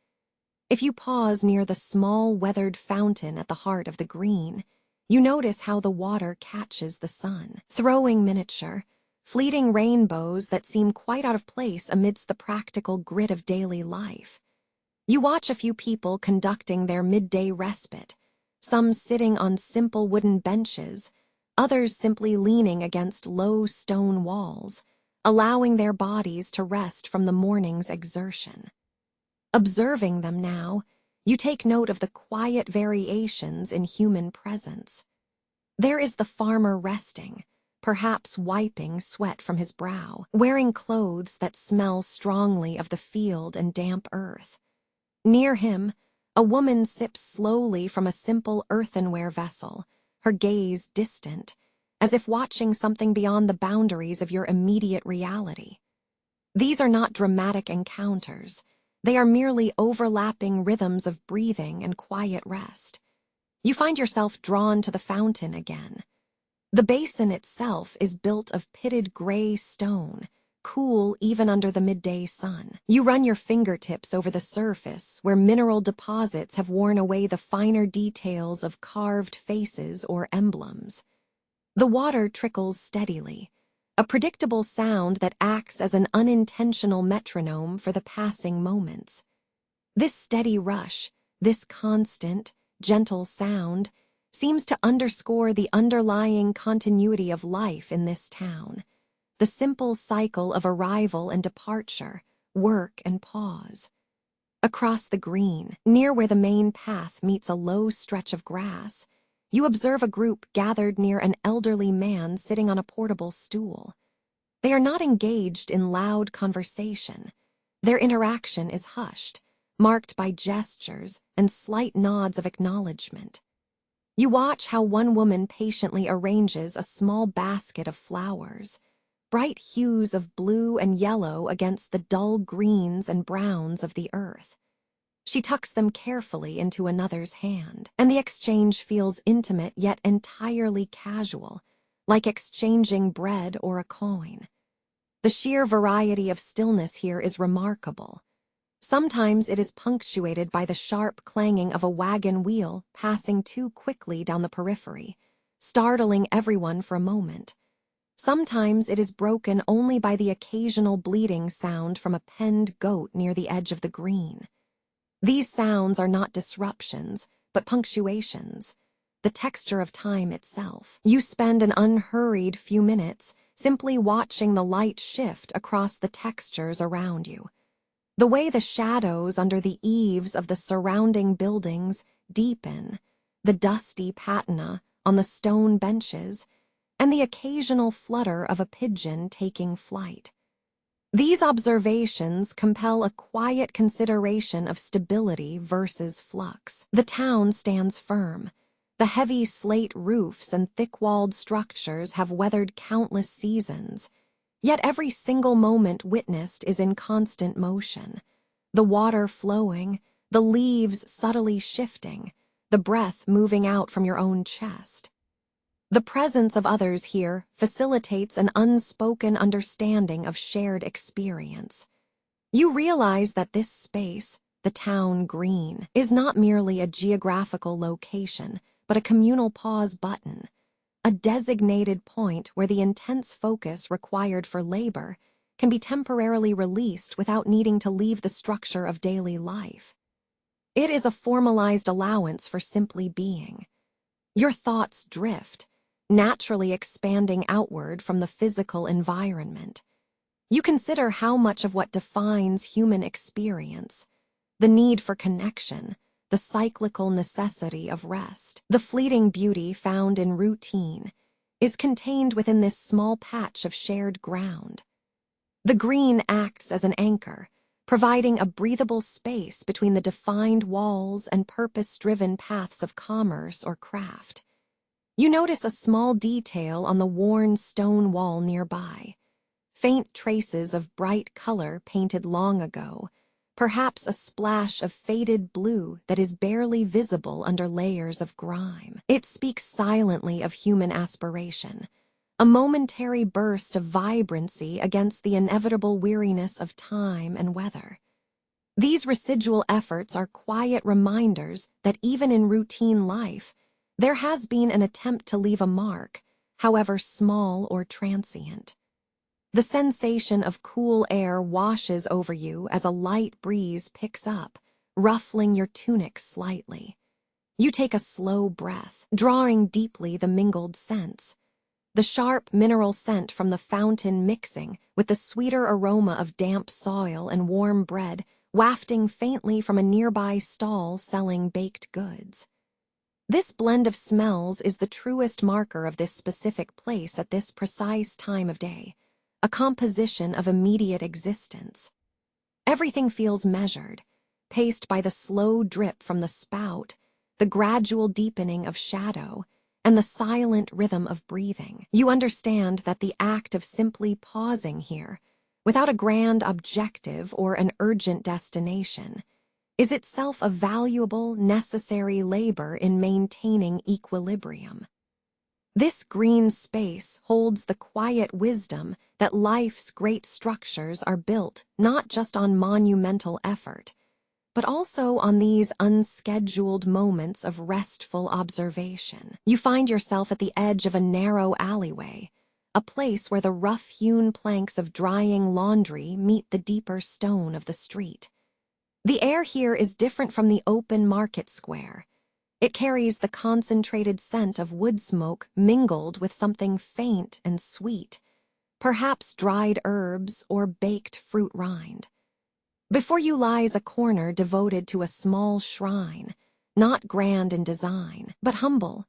If you pause near the small weathered fountain at the heart of the green, you notice how the water catches the sun, throwing miniature, fleeting rainbows that seem quite out of place amidst the practical grit of daily life. You watch a few people conducting their midday respite, some sitting on simple wooden benches, others simply leaning against low stone walls, allowing their bodies to rest from the morning's exertion. Observing them now, you take note of the quiet variations in human presence. There is the farmer resting, perhaps wiping sweat from his brow, wearing clothes that smell strongly of the field and damp earth. Near him, a woman sips slowly from a simple earthenware vessel, her gaze distant, as if watching something beyond the boundaries of your immediate reality. These are not dramatic encounters. They are merely overlapping rhythms of breathing and quiet rest. You find yourself drawn to the fountain again. The basin itself is built of pitted gray stone, cool even under the midday sun. You run your fingertips over the surface where mineral deposits have worn away the finer details of carved faces or emblems. The water trickles steadily, a predictable sound that acts as an unintentional metronome for the passing moments. This steady rush, this constant, gentle sound, seems to underscore the underlying continuity of life in this town, the simple cycle of arrival and departure, work and pause. Across the green, near where the main path meets a low stretch of grass, you observe a group gathered near an elderly man sitting on a portable stool. They are not engaged in loud conversation. Their interaction is hushed, marked by gestures and slight nods of acknowledgement. You watch how one woman patiently arranges a small basket of flowers, bright hues of blue and yellow against the dull greens and browns of the earth. She tucks them carefully into another's hand, and the exchange feels intimate yet entirely casual, like exchanging bread or a coin. The sheer variety of stillness here is remarkable. Sometimes it is punctuated by the sharp clanging of a wagon wheel passing too quickly down the periphery, startling everyone for a moment. Sometimes it is broken only by the occasional bleating sound from a penned goat near the edge of the green. These sounds are not disruptions, but punctuations, the texture of time itself. You spend an unhurried few minutes simply watching the light shift across the textures around you. The way the shadows under the eaves of the surrounding buildings deepen, the dusty patina on the stone benches, and the occasional flutter of a pigeon taking flight. These observations compel a quiet consideration of stability versus flux. The town stands firm. The heavy slate roofs and thick-walled structures have weathered countless seasons, yet every single moment witnessed is in constant motion. The water flowing, the leaves subtly shifting, the breath moving out from your own chest. The presence of others here facilitates an unspoken understanding of shared experience. You realize that this space, the town green, is not merely a geographical location, but a communal pause button, a designated point where the intense focus required for labor can be temporarily released without needing to leave the structure of daily life. It is a formalized allowance for simply being. Your thoughts drift, naturally expanding outward from the physical environment. You consider how much of what defines human experience, the need for connection, the cyclical necessity of rest, the fleeting beauty found in routine, is contained within this small patch of shared ground. The green acts as an anchor, providing a breathable space between the defined walls and purpose-driven paths of commerce or craft. You notice a small detail on the worn stone wall nearby, faint traces of bright color painted long ago, perhaps a splash of faded blue that is barely visible under layers of grime. It speaks silently of human aspiration, a momentary burst of vibrancy against the inevitable weariness of time and weather. These residual efforts are quiet reminders that even in routine life, there has been an attempt to leave a mark, however small or transient. The sensation of cool air washes over you as a light breeze picks up, ruffling your tunic slightly. You take a slow breath, drawing deeply the mingled scents. The sharp mineral scent from the fountain mixing with the sweeter aroma of damp soil and warm bread wafting faintly from a nearby stall selling baked goods. This blend of smells is the truest marker of this specific place at this precise time of day, a composition of immediate existence. Everything feels measured, paced by the slow drip from the spout, the gradual deepening of shadow, and the silent rhythm of breathing. You understand that the act of simply pausing here, without a grand objective or an urgent destination, is itself a valuable, necessary labor in maintaining equilibrium. This green space holds the quiet wisdom that life's great structures are built not just on monumental effort, but also on these unscheduled moments of restful observation. You find yourself at the edge of a narrow alleyway, a place where the rough-hewn planks of drying laundry meet the deeper stone of the street. The air here is different from the open market square. It carries the concentrated scent of wood smoke mingled with something faint and sweet, perhaps dried herbs or baked fruit rind. Before you lies a corner devoted to a small shrine, not grand in design, but humble,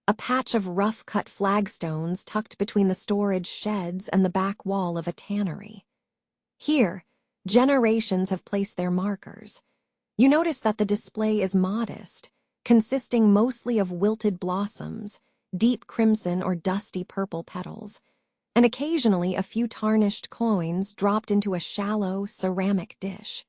a patch of rough-cut flagstones tucked between the storage sheds and the back wall of a tannery. Here, generations have placed their markers. You notice that the display is modest, consisting mostly of wilted blossoms, deep crimson or dusty purple petals, and occasionally a few tarnished coins dropped into a shallow ceramic dish.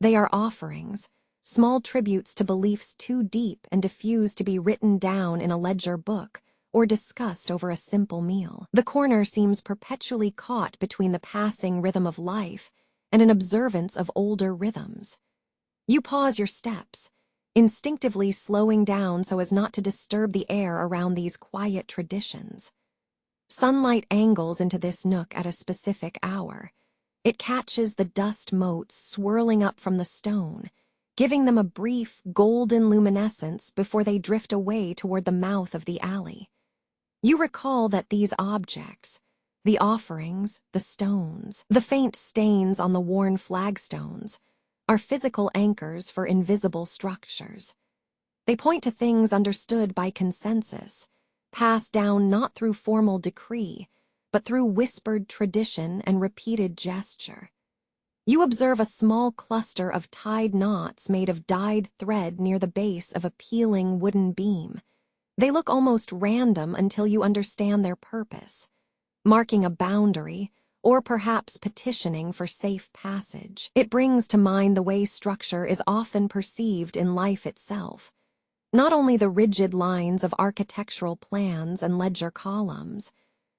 They are offerings, small tributes to beliefs too deep and diffuse to be written down in a ledger book or discussed over a simple meal. The corner seems perpetually caught between the passing rhythm of life and an observance of older rhythms. You pause your steps, instinctively slowing down so as not to disturb the air around these quiet traditions. Sunlight angles into this nook at a specific hour. It catches the dust motes swirling up from the stone, giving them a brief, golden luminescence before they drift away toward the mouth of the alley. You recall that these objects, the offerings, the stones, the faint stains on the worn flagstones, are physical anchors for invisible structures. They point to things understood by consensus, passed down not through formal decree, but through whispered tradition and repeated gesture. You observe a small cluster of tied knots made of dyed thread near the base of a peeling wooden beam. They look almost random until you understand their purpose, marking a boundary, or perhaps petitioning for safe passage. It brings to mind the way structure is often perceived in life itself, not only the rigid lines of architectural plans and ledger columns,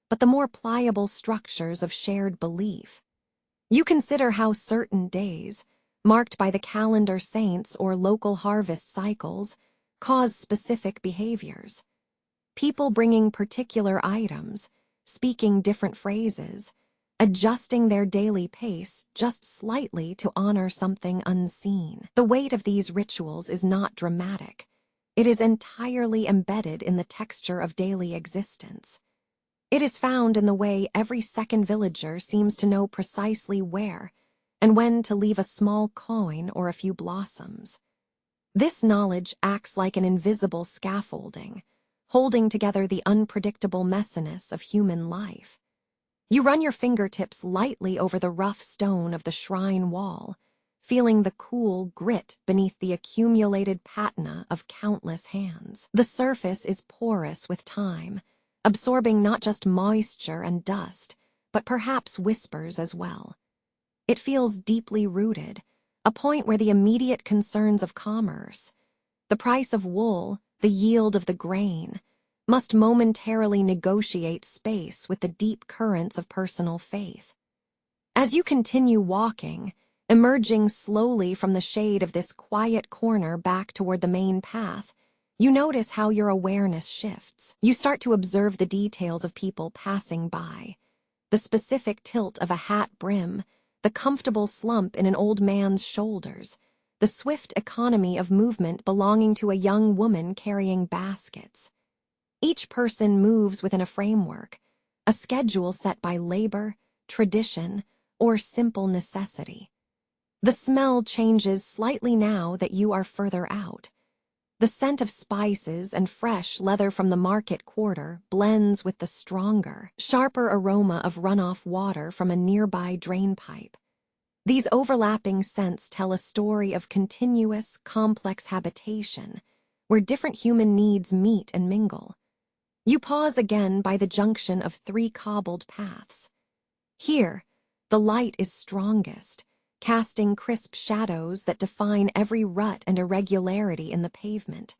but the more pliable structures of shared belief. You consider how certain days, marked by the calendar saints or local harvest cycles, cause specific behaviors. People bringing particular items, speaking different phrases, adjusting their daily pace just slightly to honor something unseen. The weight of these rituals is not dramatic. It is entirely embedded in the texture of daily existence. It is found in the way every second villager seems to know precisely where and when to leave a small coin or a few blossoms. This knowledge acts like an invisible scaffolding, holding together the unpredictable messiness of human life. You run your fingertips lightly over the rough stone of the shrine wall, feeling the cool grit beneath the accumulated patina of countless hands. The surface is porous with time, absorbing not just moisture and dust, but perhaps whispers as well. It feels deeply rooted, a point where the immediate concerns of commerce, the price of wool, the yield of the grain, must momentarily negotiate space with the deep currents of personal faith. As you continue walking, emerging slowly from the shade of this quiet corner back toward the main path, you notice how your awareness shifts. You start to observe the details of people passing by, the specific tilt of a hat brim, the comfortable slump in an old man's shoulders, the swift economy of movement belonging to a young woman carrying baskets. Each person moves within a framework, a schedule set by labor, tradition, or simple necessity. The smell changes slightly now that you are further out. The scent of spices and fresh leather from the market quarter blends with the stronger, sharper aroma of runoff water from a nearby drainpipe. These overlapping scents tell a story of continuous, complex habitation, where different human needs meet and mingle. You pause again by the junction of three cobbled paths. Here, the light is strongest, casting crisp shadows that define every rut and irregularity in the pavement.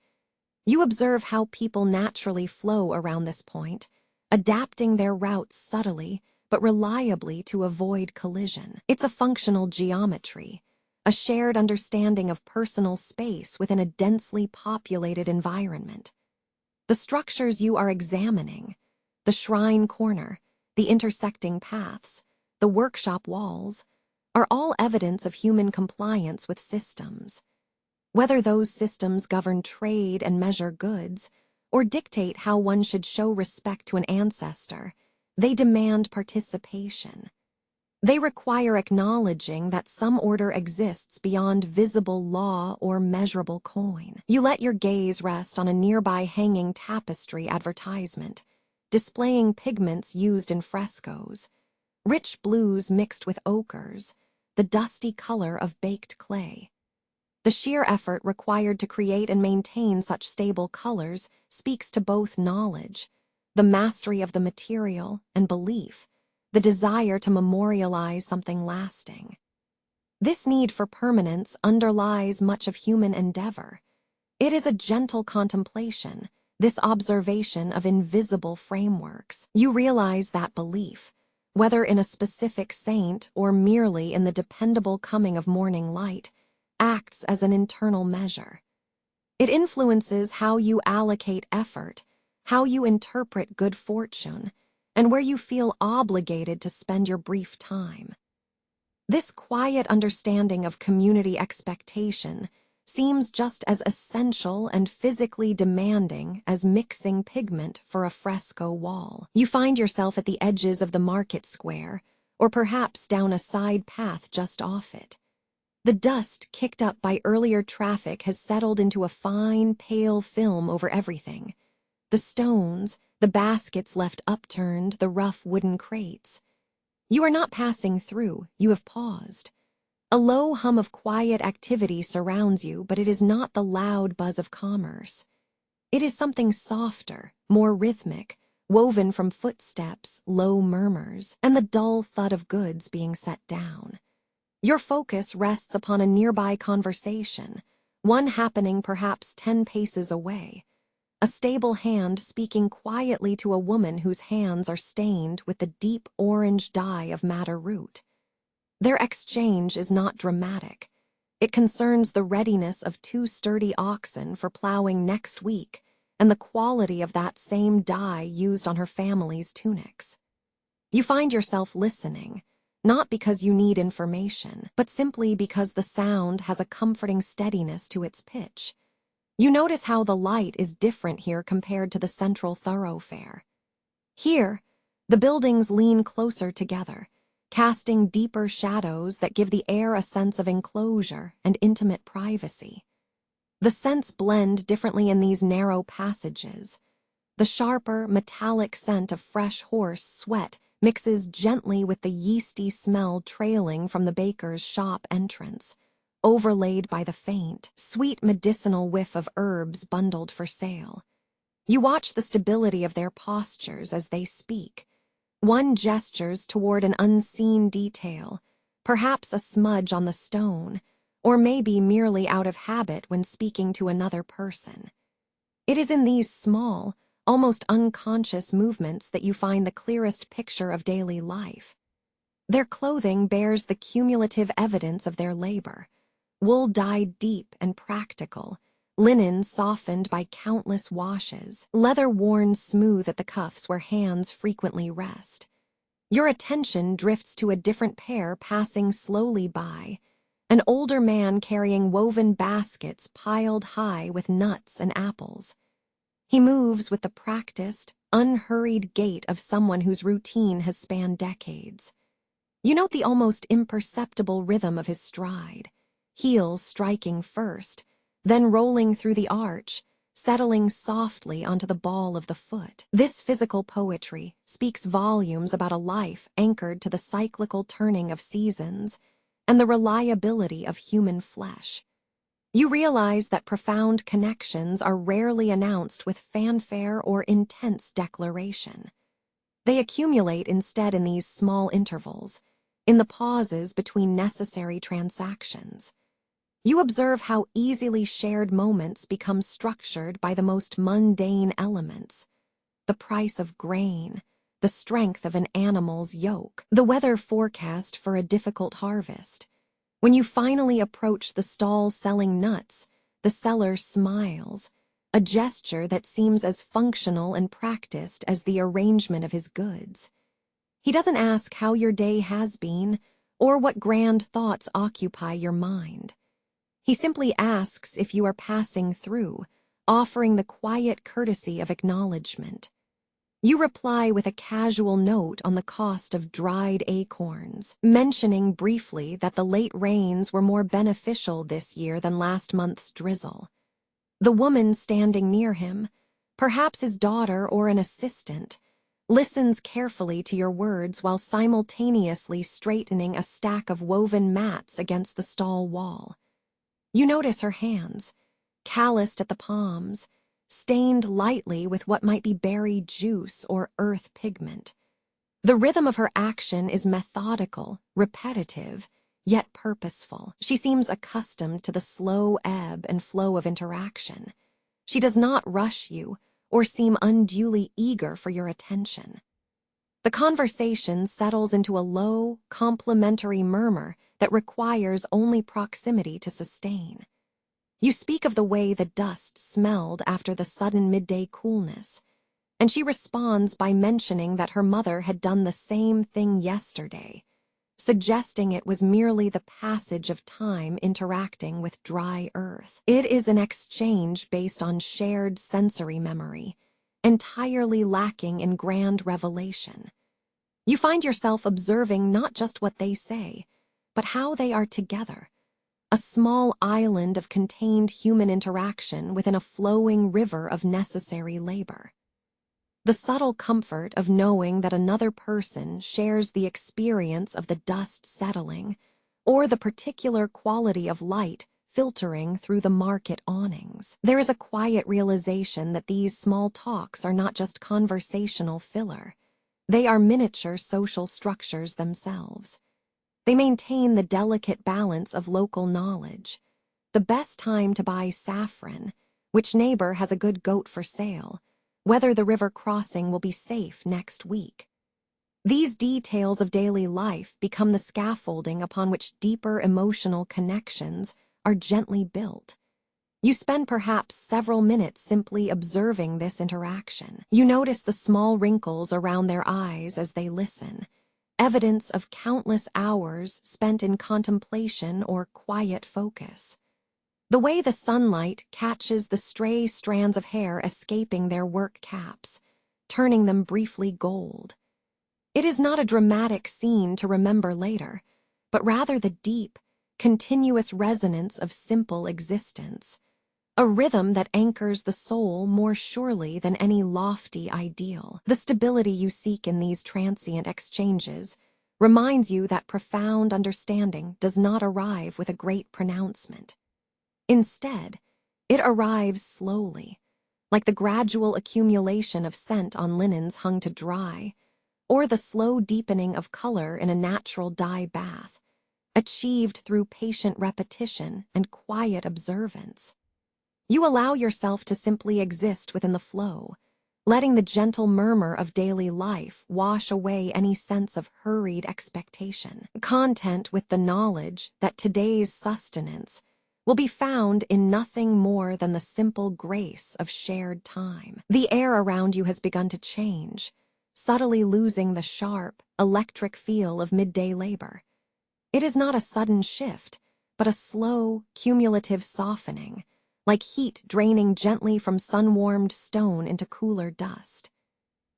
You observe how people naturally flow around this point, adapting their routes subtly but reliably to avoid collision. It's a functional geometry, a shared understanding of personal space within a densely populated environment. The structures you are examining, the shrine corner, the intersecting paths, the workshop walls, are all evidence of human compliance with systems. Whether those systems govern trade and measure goods, or dictate how one should show respect to an ancestor, they demand participation. They require acknowledging that some order exists beyond visible law or measurable coin. You let your gaze rest on a nearby hanging tapestry advertisement, displaying pigments used in frescoes, rich blues mixed with ochres, the dusty color of baked clay. The sheer effort required to create and maintain such stable colors speaks to both knowledge, the mastery of the material, and belief, the desire to memorialize something lasting. This need for permanence underlies much of human endeavor. It is a gentle contemplation, this observation of invisible frameworks. You realize that belief, whether in a specific saint or merely in the dependable coming of morning light, acts as an internal measure. It influences how you allocate effort, how you interpret good fortune, and where you feel obligated to spend your brief time. This quiet understanding of community expectation seems just as essential and physically demanding as mixing pigment for a fresco wall. You find yourself at the edges of the market square, or perhaps down a side path just off it. The dust kicked up by earlier traffic has settled into a fine, pale film over everything. The stones, the baskets left upturned, the rough wooden crates. You are not passing through, you have paused. A low hum of quiet activity surrounds you, but it is not the loud buzz of commerce. It is something softer, more rhythmic, woven from footsteps, low murmurs, and the dull thud of goods being set down. Your focus rests upon a nearby conversation, one happening perhaps 10 paces away. A stable hand speaking quietly to a woman whose hands are stained with the deep orange dye of madder root. Their exchange is not dramatic. It concerns the readiness of 2 sturdy oxen for plowing next week and the quality of that same dye used on her family's tunics. You find yourself listening, not because you need information, but simply because the sound has a comforting steadiness to its pitch. You notice how the light is different here compared to the central thoroughfare. Here, the buildings lean closer together, casting deeper shadows that give the air a sense of enclosure and intimate privacy. The scents blend differently in these narrow passages. The sharper, metallic scent of fresh horse sweat mixes gently with the yeasty smell trailing from the baker's shop entrance, overlaid by the faint, sweet medicinal whiff of herbs bundled for sale. You watch the stability of their postures as they speak. One gestures toward an unseen detail, perhaps a smudge on the stone, or maybe merely out of habit when speaking to another person. It is in these small, almost unconscious movements that you find the clearest picture of daily life. Their clothing bears the cumulative evidence of their labor, wool dyed deep and practical, linen softened by countless washes, leather worn smooth at the cuffs where hands frequently rest. Your attention drifts to a different pair passing slowly by, an older man carrying woven baskets piled high with nuts and apples. He moves with the practiced, unhurried gait of someone whose routine has spanned decades. You note the almost imperceptible rhythm of his stride, heels striking first, then rolling through the arch, settling softly onto the ball of the foot. This physical poetry speaks volumes about a life anchored to the cyclical turning of seasons and the reliability of human flesh. You realize that profound connections are rarely announced with fanfare or intense declaration. They accumulate instead in these small intervals, in the pauses between necessary transactions. You observe how easily shared moments become structured by the most mundane elements: the price of grain, the strength of an animal's yoke, the weather forecast for a difficult harvest. When you finally approach the stall selling nuts, the seller smiles, a gesture that seems as functional and practiced as the arrangement of his goods. He doesn't ask how your day has been or what grand thoughts occupy your mind. He simply asks if you are passing through, offering the quiet courtesy of acknowledgement. You reply with a casual note on the cost of dried acorns, mentioning briefly that the late rains were more beneficial this year than last month's drizzle. The woman standing near him, perhaps his daughter or an assistant, listens carefully to your words while simultaneously straightening a stack of woven mats against the stall wall. You notice her hands, calloused at the palms, stained lightly with what might be berry juice or earth pigment. The rhythm of her action is methodical, repetitive, yet purposeful. She seems accustomed to the slow ebb and flow of interaction. She does not rush you or seem unduly eager for your attention. The conversation settles into a low, complimentary murmur that requires only proximity to sustain. You speak of the way the dust smelled after the sudden midday coolness, and she responds by mentioning that her mother had done the same thing yesterday, suggesting it was merely the passage of time interacting with dry earth. It is an exchange based on shared sensory memory, entirely lacking in grand revelation. You find yourself observing not just what they say, but how they are together, a small island of contained human interaction within a flowing river of necessary labor. The subtle comfort of knowing that another person shares the experience of the dust settling, or the particular quality of light filtering through the market awnings. There is a quiet realization that these small talks are not just conversational filler. They are miniature social structures themselves. They maintain the delicate balance of local knowledge. The best time to buy saffron, which neighbor has a good goat for sale, whether the river crossing will be safe next week. These details of daily life become the scaffolding upon which deeper emotional connections are gently built. You spend perhaps several minutes simply observing this interaction. You notice the small wrinkles around their eyes as they listen, evidence of countless hours spent in contemplation or quiet focus. The way the sunlight catches the stray strands of hair escaping their work caps, turning them briefly gold. It is not a dramatic scene to remember later, but rather the deep, continuous resonance of simple existence, a rhythm that anchors the soul more surely than any lofty ideal. The stability you seek in these transient exchanges reminds you that profound understanding does not arrive with a great pronouncement. Instead, it arrives slowly, like the gradual accumulation of scent on linens hung to dry, or the slow deepening of color in a natural dye bath, achieved through patient repetition and quiet observance. You allow yourself to simply exist within the flow, letting the gentle murmur of daily life wash away any sense of hurried expectation, content with the knowledge that today's sustenance will be found in nothing more than the simple grace of shared time. The air around you has begun to change, subtly losing the sharp, electric feel of midday labor. It is not a sudden shift, but a slow, cumulative softening, like heat draining gently from sun-warmed stone into cooler dust.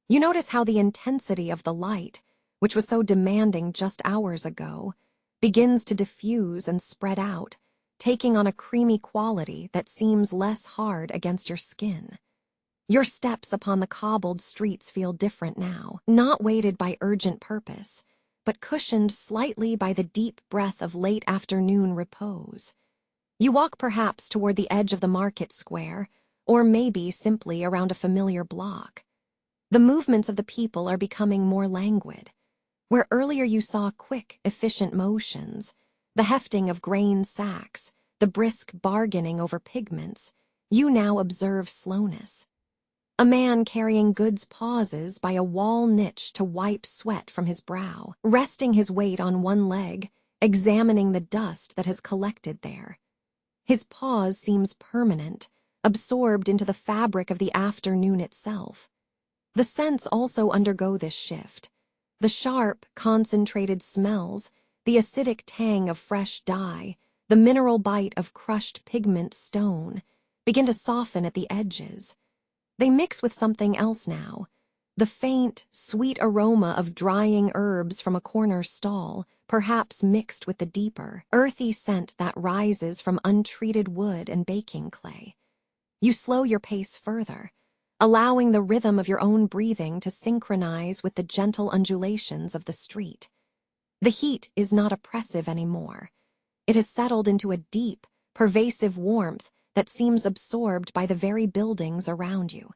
You notice how the intensity of the light, which was so demanding just hours ago, begins to diffuse and spread out, taking on a creamy quality that seems less hard against your skin. Your steps upon the cobbled streets feel different now, not weighted by urgent purpose, but cushioned slightly by the deep breath of late afternoon repose. You walk perhaps toward the edge of the market square, or maybe simply around a familiar block. The movements of the people are becoming more languid. Where earlier you saw quick, efficient motions, the hefting of grain sacks, the brisk bargaining over pigments, you now observe slowness. A man carrying goods pauses by a wall niche to wipe sweat from his brow, resting his weight on one leg, examining the dust that has collected there. His pause seems permanent, absorbed into the fabric of the afternoon itself. The scents also undergo this shift. The sharp, concentrated smells, the acidic tang of fresh dye, the mineral bite of crushed pigment stone, begin to soften at the edges. They mix with something else now, The faint, sweet aroma of drying herbs from a corner stall, perhaps mixed with the deeper, earthy scent that rises from untreated wood and baking clay. You slow your pace further, allowing the rhythm of your own breathing to synchronize with the gentle undulations of the street. The heat is not oppressive anymore. It has settled into a deep, pervasive warmth that seems absorbed by the very buildings around you.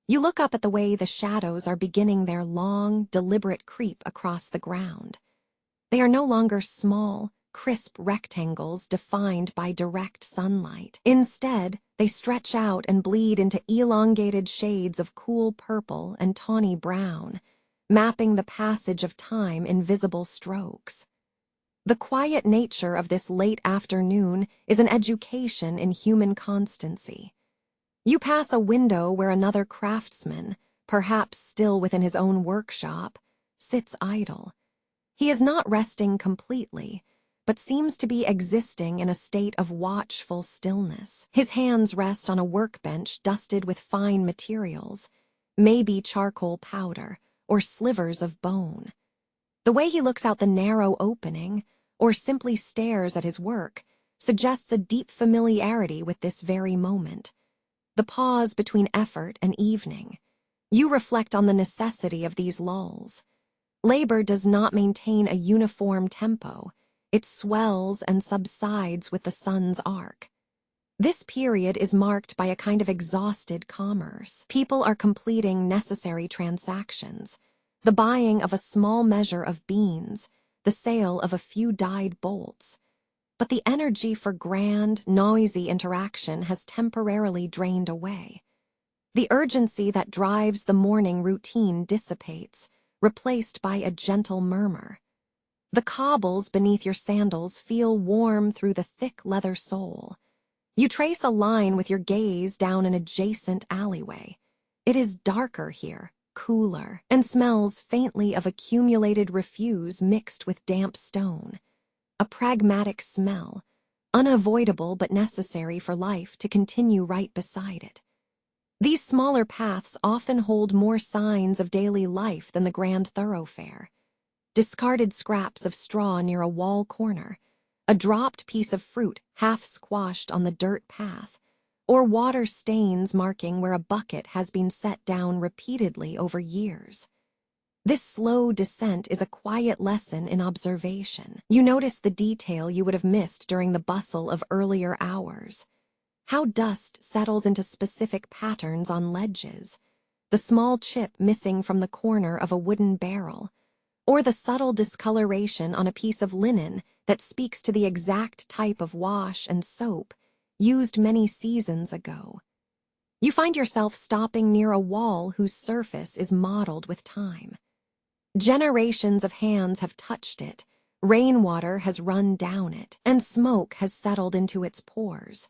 You look up at the way the shadows are beginning their long, deliberate creep across the ground. They are no longer small, crisp rectangles defined by direct sunlight. Instead, they stretch out and bleed into elongated shades of cool purple and tawny brown, mapping the passage of time in visible strokes. The quiet nature of this late afternoon is an education in human constancy. You pass a window where another craftsman, perhaps still within his own workshop, sits idle. He is not resting completely, but seems to be existing in a state of watchful stillness. His hands rest on a workbench dusted with fine materials, maybe charcoal powder or slivers of bone. The way he looks out the narrow opening, or simply stares at his work, suggests a deep familiarity with this very moment. The pause between effort and evening. You reflect on the necessity of these lulls. Labor does not maintain a uniform tempo. It swells and subsides with the sun's arc. This period is marked by a kind of exhausted commerce. People are completing necessary transactions, the buying of a small measure of beans, the sale of a few dyed bolts. But the energy for grand, noisy interaction has temporarily drained away. The urgency that drives the morning routine dissipates, replaced by a gentle murmur. The cobbles beneath your sandals feel warm through the thick leather sole. You trace a line with your gaze down an adjacent alleyway. It is darker here, cooler, and smells faintly of accumulated refuse mixed with damp stone. A pragmatic smell, unavoidable but necessary for life to continue right beside it. These smaller paths often hold more signs of daily life than the grand thoroughfare. Discarded scraps of straw near a wall corner, a dropped piece of fruit half squashed on the dirt path, or water stains marking where a bucket has been set down repeatedly over years. This slow descent is a quiet lesson in observation. You notice the detail you would have missed during the bustle of earlier hours. How dust settles into specific patterns on ledges, the small chip missing from the corner of a wooden barrel, or the subtle discoloration on a piece of linen that speaks to the exact type of wash and soap used many seasons ago. You find yourself stopping near a wall whose surface is mottled with time. Generations of hands have touched it, rainwater has run down it, and smoke has settled into its pores.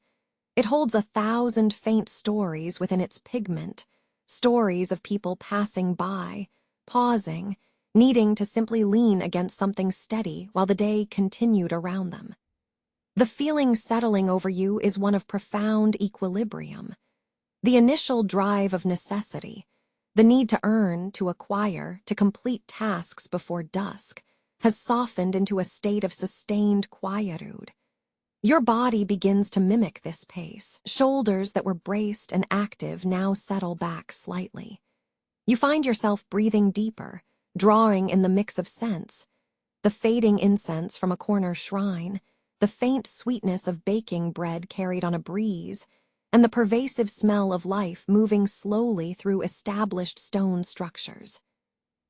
It holds 1,000 faint stories within its pigment, stories of people passing by, pausing, needing to simply lean against something steady while the day continued around them. The feeling settling over you is one of profound equilibrium. The initial drive of necessity, the need to earn, to acquire, to complete tasks before dusk, has softened into a state of sustained quietude. Your body begins to mimic this pace. Shoulders that were braced and active now settle back slightly. You find yourself breathing deeper, drawing in the mix of scents, the fading incense from a corner shrine, the faint sweetness of baking bread carried on a breeze, and the pervasive smell of life moving slowly through established stone structures.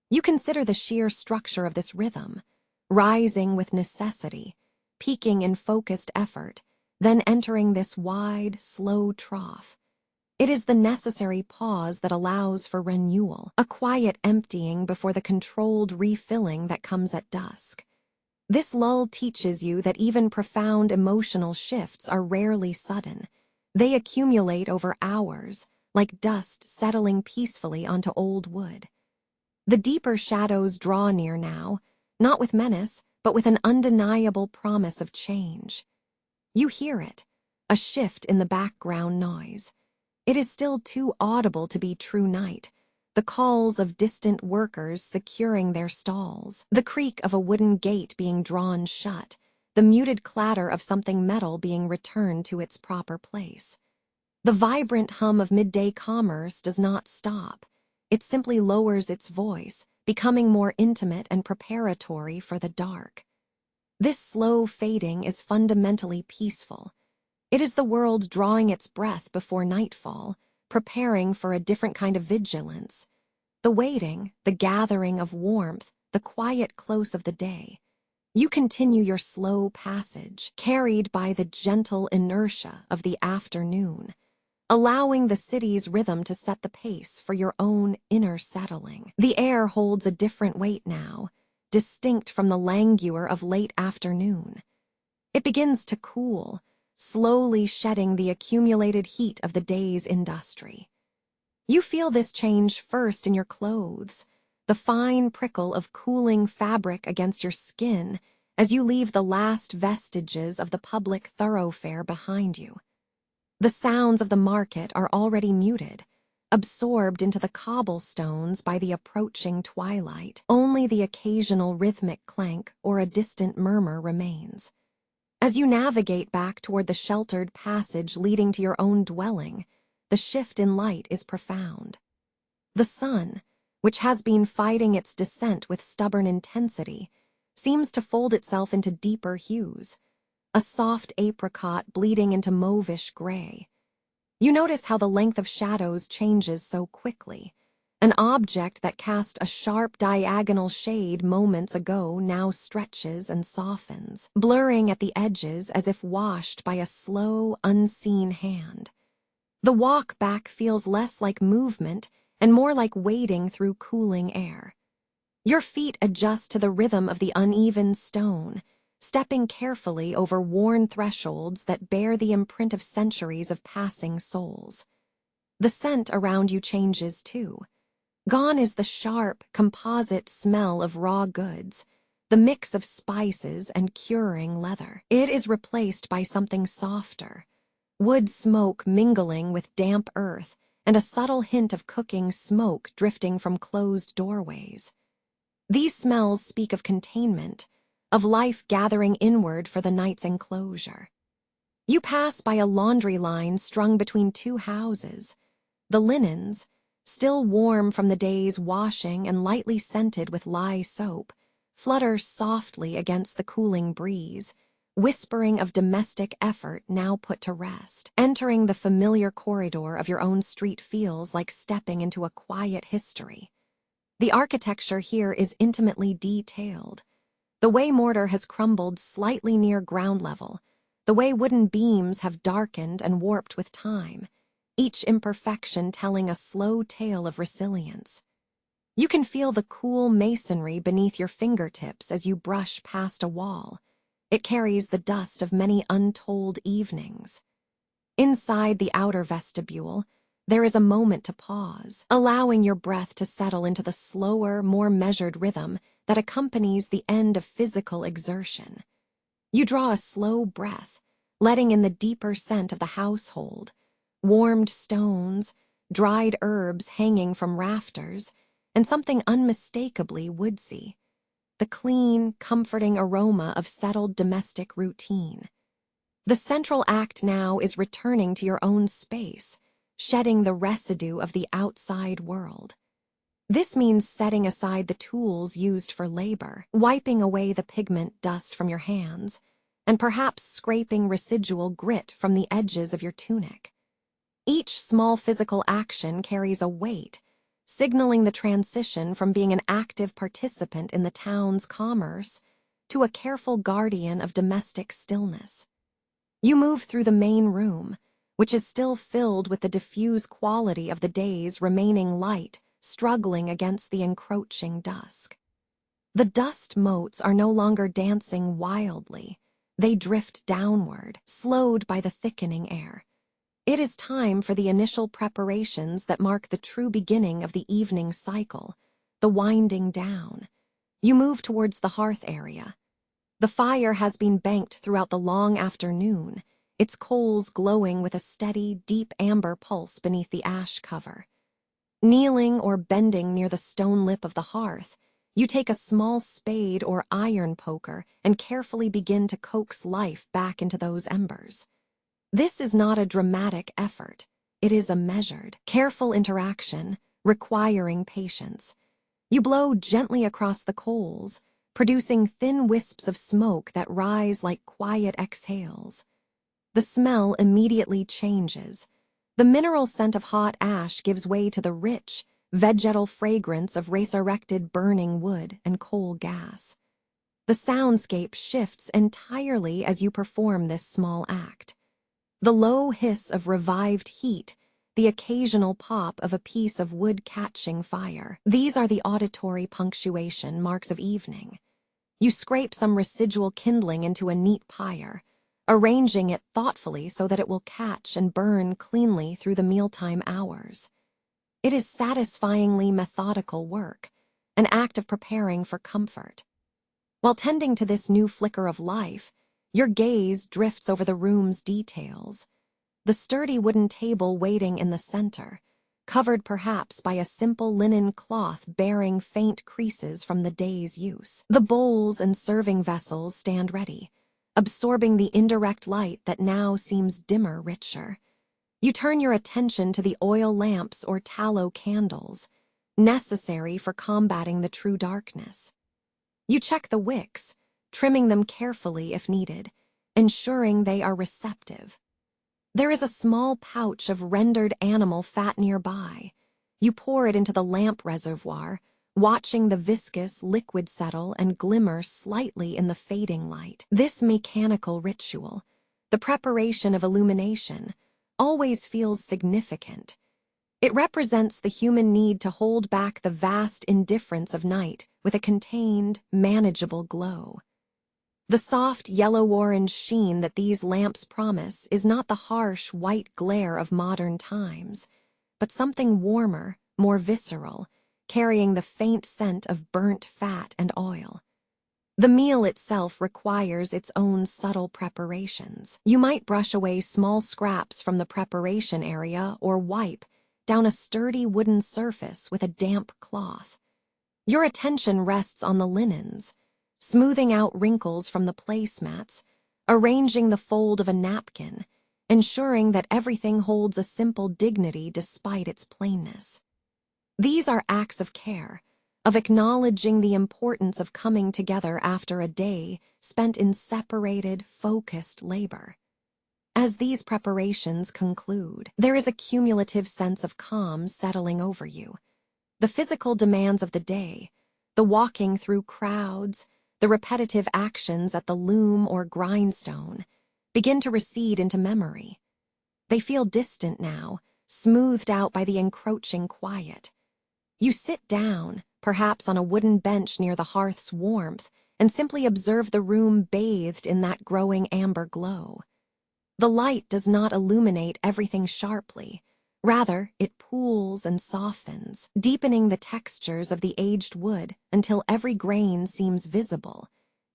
You consider the sheer structure of this rhythm, rising with necessity, peaking in focused effort, then entering this wide, slow trough. It is the necessary pause that allows for renewal, a quiet emptying before the controlled refilling that comes at dusk. This lull teaches you that even profound emotional shifts are rarely sudden. They accumulate over hours, like dust settling peacefully onto old wood. The deeper shadows draw near now, not with menace, but with an undeniable promise of change. You hear it, a shift in the background noise. It is still too audible to be true night, the calls of distant workers securing their stalls, the creak of a wooden gate being drawn shut, the muted clatter of something metal being returned to its proper place. The vibrant hum of midday commerce does not stop. It simply lowers its voice, becoming more intimate and preparatory for the dark. This slow fading is fundamentally peaceful. It is the world drawing its breath before nightfall, preparing for a different kind of vigilance. The waiting, the gathering of warmth, the quiet close of the day. You continue your slow passage, carried by the gentle inertia of the afternoon, allowing the city's rhythm to set the pace for your own inner settling. The air holds a different weight now, distinct from the languor of late afternoon. It begins to cool, slowly shedding the accumulated heat of the day's industry. You feel this change first in your clothes, the fine prickle of cooling fabric against your skin as you leave the last vestiges of the public thoroughfare behind you. The sounds of the market are already muted, absorbed into the cobblestones by the approaching twilight. Only the occasional rhythmic clank or a distant murmur remains. As you navigate back toward the sheltered passage leading to your own dwelling, the shift in light is profound. The sun, which has been fighting its descent with stubborn intensity, seems to fold itself into deeper hues, a soft apricot bleeding into mauvish gray. You notice how the length of shadows changes so quickly. An object that cast a sharp diagonal shade moments ago now stretches and softens, blurring at the edges as if washed by a slow, unseen hand. The walk back feels less like movement and more like wading through cooling air. Your feet adjust to the rhythm of the uneven stone, stepping carefully over worn thresholds that bear the imprint of centuries of passing souls. The scent around you changes too. Gone is the sharp, composite smell of raw goods, the mix of spices and curing leather. It is replaced by something softer, wood smoke mingling with damp earth, and a subtle hint of cooking smoke drifting from closed doorways. These smells speak of containment, of life gathering inward for the night's enclosure. You pass by a laundry line strung between two houses. The linens, still warm from the day's washing and lightly scented with lye soap, flutter softly against the cooling breeze, whispering of domestic effort now put to rest. Entering the familiar corridor of your own street feels like stepping into a quiet history. The architecture here is intimately detailed. The way mortar has crumbled slightly near ground level, the way wooden beams have darkened and warped with time, each imperfection telling a slow tale of resilience. You can feel the cool masonry beneath your fingertips as you brush past a wall. It carries the dust of many untold evenings. Inside the outer vestibule, there is a moment to pause, allowing your breath to settle into the slower, more measured rhythm that accompanies the end of physical exertion. You draw a slow breath, letting in the deeper scent of the household, warmed stones, dried herbs hanging from rafters, and something unmistakably woodsy, the clean, comforting aroma of settled domestic routine. The central act now is returning to your own space, shedding the residue of the outside world. This means setting aside the tools used for labor, wiping away the pigment dust from your hands, and perhaps scraping residual grit from the edges of your tunic. Each small physical action carries a weight, signaling the transition from being an active participant in the town's commerce to a careful guardian of domestic stillness. You move through the main room, which is still filled with the diffuse quality of the day's remaining light struggling against the encroaching dusk. The dust motes are no longer dancing wildly. They drift downward, slowed by the thickening air. It is time for the initial preparations that mark the true beginning of the evening cycle, the winding down. You move towards the hearth area. The fire has been banked throughout the long afternoon, its coals glowing with a steady, deep amber pulse beneath the ash cover. Kneeling or bending near the stone lip of the hearth, you take a small spade or iron poker and carefully begin to coax life back into those embers. This is not a dramatic effort. It is a measured, careful interaction, requiring patience. You blow gently across the coals, producing thin wisps of smoke that rise like quiet exhales. The smell immediately changes. The mineral scent of hot ash gives way to the rich, vegetal fragrance of resurrected burning wood and coal gas. The soundscape shifts entirely as you perform this small act. The low hiss of revived heat, the occasional pop of a piece of wood catching fire. These are the auditory punctuation marks of evening. You scrape some residual kindling into a neat pyre, arranging it thoughtfully so that it will catch and burn cleanly through the mealtime hours. It is satisfyingly methodical work, an act of preparing for comfort. While tending to this new flicker of life, your gaze drifts over the room's details. The sturdy wooden table waiting in the center, covered perhaps by a simple linen cloth bearing faint creases from the day's use. The bowls and serving vessels stand ready, absorbing the indirect light that now seems dimmer, richer. You turn your attention to the oil lamps or tallow candles, necessary for combating the true darkness. You check the wicks, trimming them carefully if needed, ensuring they are receptive. There is a small pouch of rendered animal fat nearby. You pour it into the lamp reservoir, watching the viscous liquid settle and glimmer slightly in the fading light. This mechanical ritual, the preparation of illumination, always feels significant. It represents the human need to hold back the vast indifference of night with a contained, manageable glow. The soft yellow-orange sheen that these lamps promise is not the harsh white glare of modern times, but something warmer, more visceral, carrying the faint scent of burnt fat and oil. The meal itself requires its own subtle preparations. You might brush away small scraps from the preparation area or wipe down a sturdy wooden surface with a damp cloth. Your attention rests on the linens, smoothing out wrinkles from the placemats, arranging the fold of a napkin, ensuring that everything holds a simple dignity despite its plainness. These are acts of care, of acknowledging the importance of coming together after a day spent in separated, focused labor. As these preparations conclude, there is a cumulative sense of calm settling over you. The physical demands of the day, the walking through crowds, the repetitive actions at the loom or grindstone, begin to recede into memory. They feel distant now, smoothed out by the encroaching quiet. You sit down, perhaps on a wooden bench near the hearth's warmth, and simply observe the room bathed in that growing amber glow. The light does not illuminate everything sharply. Rather, it pools and softens, deepening the textures of the aged wood until every grain seems visible,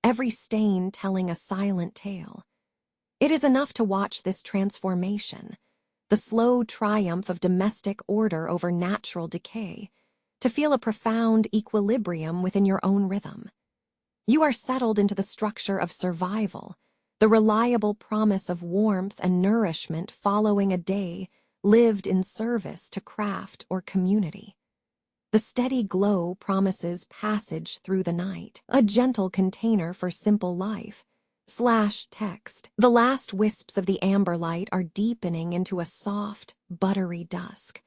every stain telling a silent tale. It is enough to watch this transformation, the slow triumph of domestic order over natural decay, to feel a profound equilibrium within your own rhythm. You are settled into the structure of survival, the reliable promise of warmth and nourishment following a day lived in service to craft or community. The steady glow promises passage through the night, a gentle container for simple life. /text. The last wisps of the amber light are deepening into a soft, buttery dusk.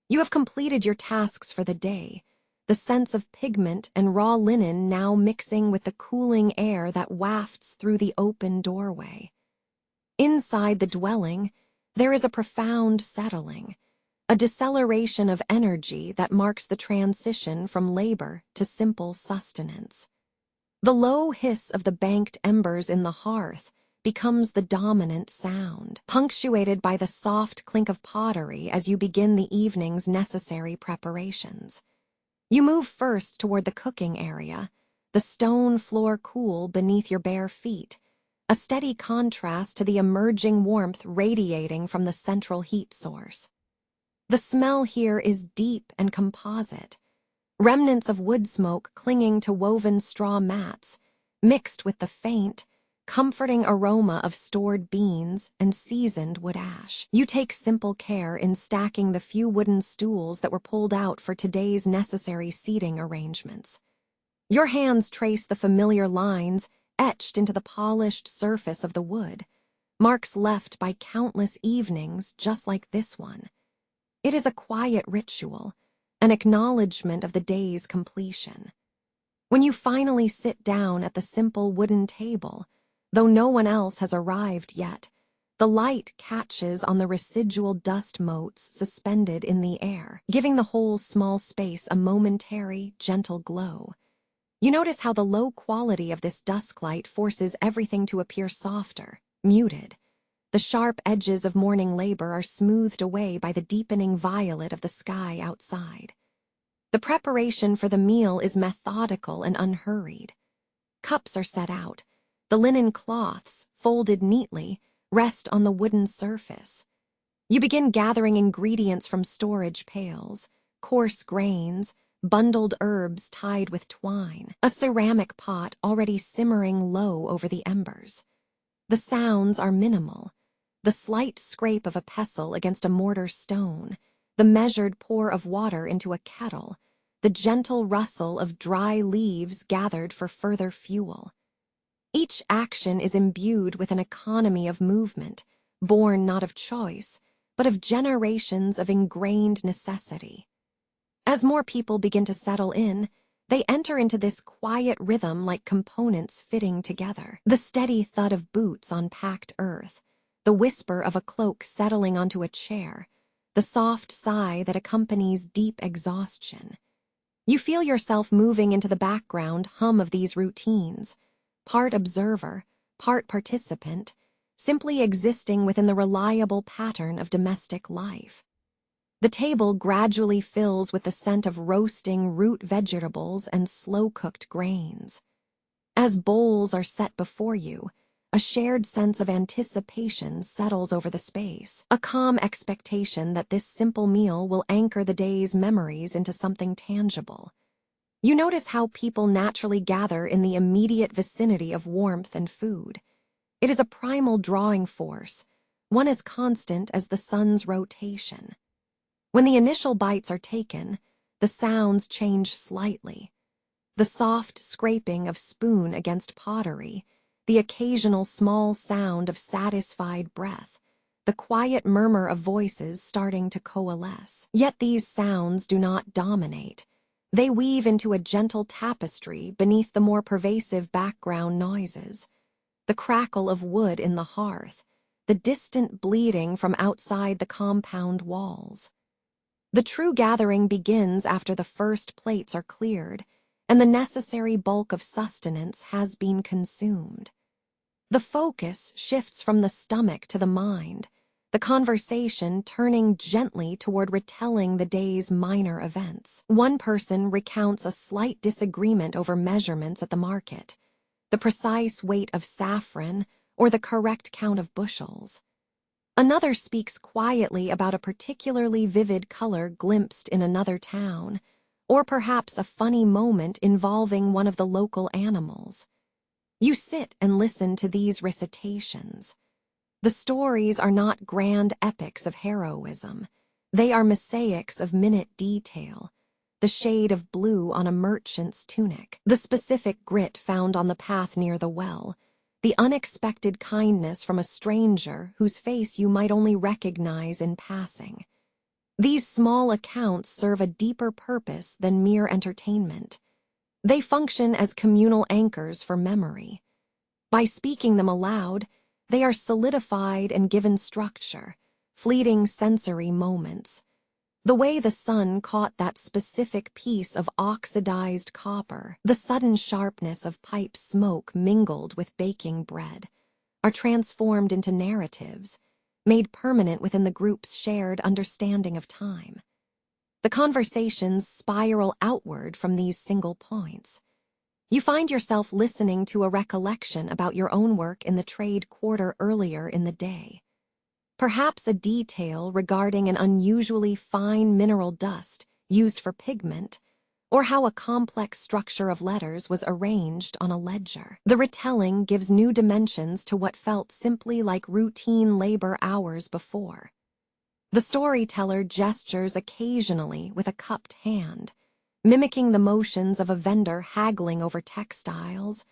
You have completed your tasks for the day, the scents of pigment and raw linen now mixing with the cooling air that wafts through the open doorway. Inside the dwelling, there is a profound settling, a deceleration of energy that marks the transition from labor to simple sustenance. The low hiss of the banked embers in the hearth becomes the dominant sound, punctuated by the soft clink of pottery as you begin the evening's necessary preparations. You move first toward the cooking area, the stone floor cool beneath your bare feet, a steady contrast to the emerging warmth radiating from the central heat source. The smell here is deep and composite, remnants of wood smoke clinging to woven straw mats, mixed with the faint, comforting aroma of stored beans and seasoned wood ash. You take simple care in stacking the few wooden stools that were pulled out for today's necessary seating arrangements. Your hands trace the familiar lines etched into the polished surface of the wood, marks left by countless evenings just like this one. It is a quiet ritual, an acknowledgement of the day's completion. When you finally sit down at the simple wooden table, though no one else has arrived yet, the light catches on the residual dust motes suspended in the air, giving the whole small space a momentary, gentle glow. You notice how the low quality of this dusk light forces everything to appear softer, muted. The sharp edges of morning labor are smoothed away by the deepening violet of the sky outside. The preparation for the meal is methodical and unhurried. Cups are set out. The linen cloths, folded neatly, rest on the wooden surface. You begin gathering ingredients from storage pails, coarse grains, bundled herbs tied with twine, a ceramic pot already simmering low over the embers. The sounds are minimal. The slight scrape of a pestle against a mortar stone, the measured pour of water into a kettle, the gentle rustle of dry leaves gathered for further fuel. Each action is imbued with an economy of movement, born not of choice, but of generations of ingrained necessity. As more people begin to settle in, they enter into this quiet rhythm like components fitting together. The steady thud of boots on packed earth, the whisper of a cloak settling onto a chair, the soft sigh that accompanies deep exhaustion. You feel yourself moving into the background hum of these routines, part observer, part participant, simply existing within the reliable pattern of domestic life. The table gradually fills with the scent of roasting root vegetables and slow-cooked grains. As bowls are set before you, a shared sense of anticipation settles over the space, a calm expectation that this simple meal will anchor the day's memories into something tangible. You notice how people naturally gather in the immediate vicinity of warmth and food. It is a primal drawing force, one as constant as the sun's rotation. When the initial bites are taken, the sounds change slightly. The soft scraping of spoon against pottery, the occasional small sound of satisfied breath, the quiet murmur of voices starting to coalesce. Yet these sounds do not dominate. They weave into a gentle tapestry beneath the more pervasive background noises. The crackle of wood in the hearth, the distant bleating from outside the compound walls. The true gathering begins after the first plates are cleared, and the necessary bulk of sustenance has been consumed. The focus shifts from the stomach to the mind, the conversation turning gently toward retelling the day's minor events. One person recounts a slight disagreement over measurements at the market, the precise weight of saffron, or the correct count of bushels. Another speaks quietly about a particularly vivid color glimpsed in another town, or perhaps a funny moment involving one of the local animals. You sit and listen to these recitations. The stories are not grand epics of heroism. They are mosaics of minute detail, the shade of blue on a merchant's tunic, the specific grit found on the path near the well, the unexpected kindness from a stranger whose face you might only recognize in passing. These small accounts serve a deeper purpose than mere entertainment. They function as communal anchors for memory. By speaking them aloud, they are solidified and given structure, fleeting sensory moments. The way the sun caught that specific piece of oxidized copper, the sudden sharpness of pipe smoke mingled with baking bread, are transformed into narratives, made permanent within the group's shared understanding of time. The conversations spiral outward from these single points. You find yourself listening to a recollection about your own work in the trade quarter earlier in the day. Perhaps a detail regarding an unusually fine mineral dust used for pigment, or how a complex structure of letters was arranged on a ledger. The retelling gives new dimensions to what felt simply like routine labor hours before. The storyteller gestures occasionally with a cupped hand, mimicking the motions of a vendor haggling over textiles,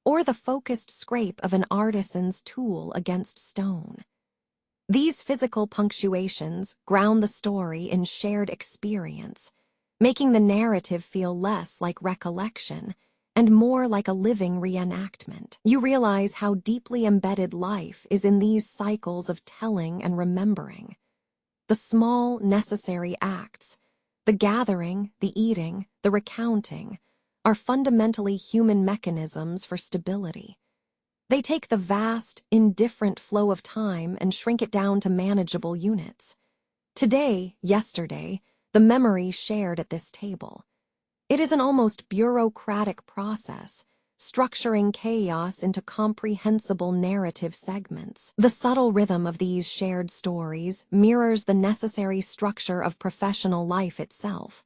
or the focused scrape of an artisan's tool against stone. These physical punctuations ground the story in shared experience, making the narrative feel less like recollection and more like a living reenactment. You realize how deeply embedded life is in these cycles of telling and remembering. The small, necessary acts, the gathering, the eating, the recounting, are fundamentally human mechanisms for stability. They take the vast, indifferent flow of time and shrink it down to manageable units. Today, yesterday, the memory shared at this table. It is an almost bureaucratic process, structuring chaos into comprehensible narrative segments. The subtle rhythm of these shared stories mirrors the necessary structure of professional life itself,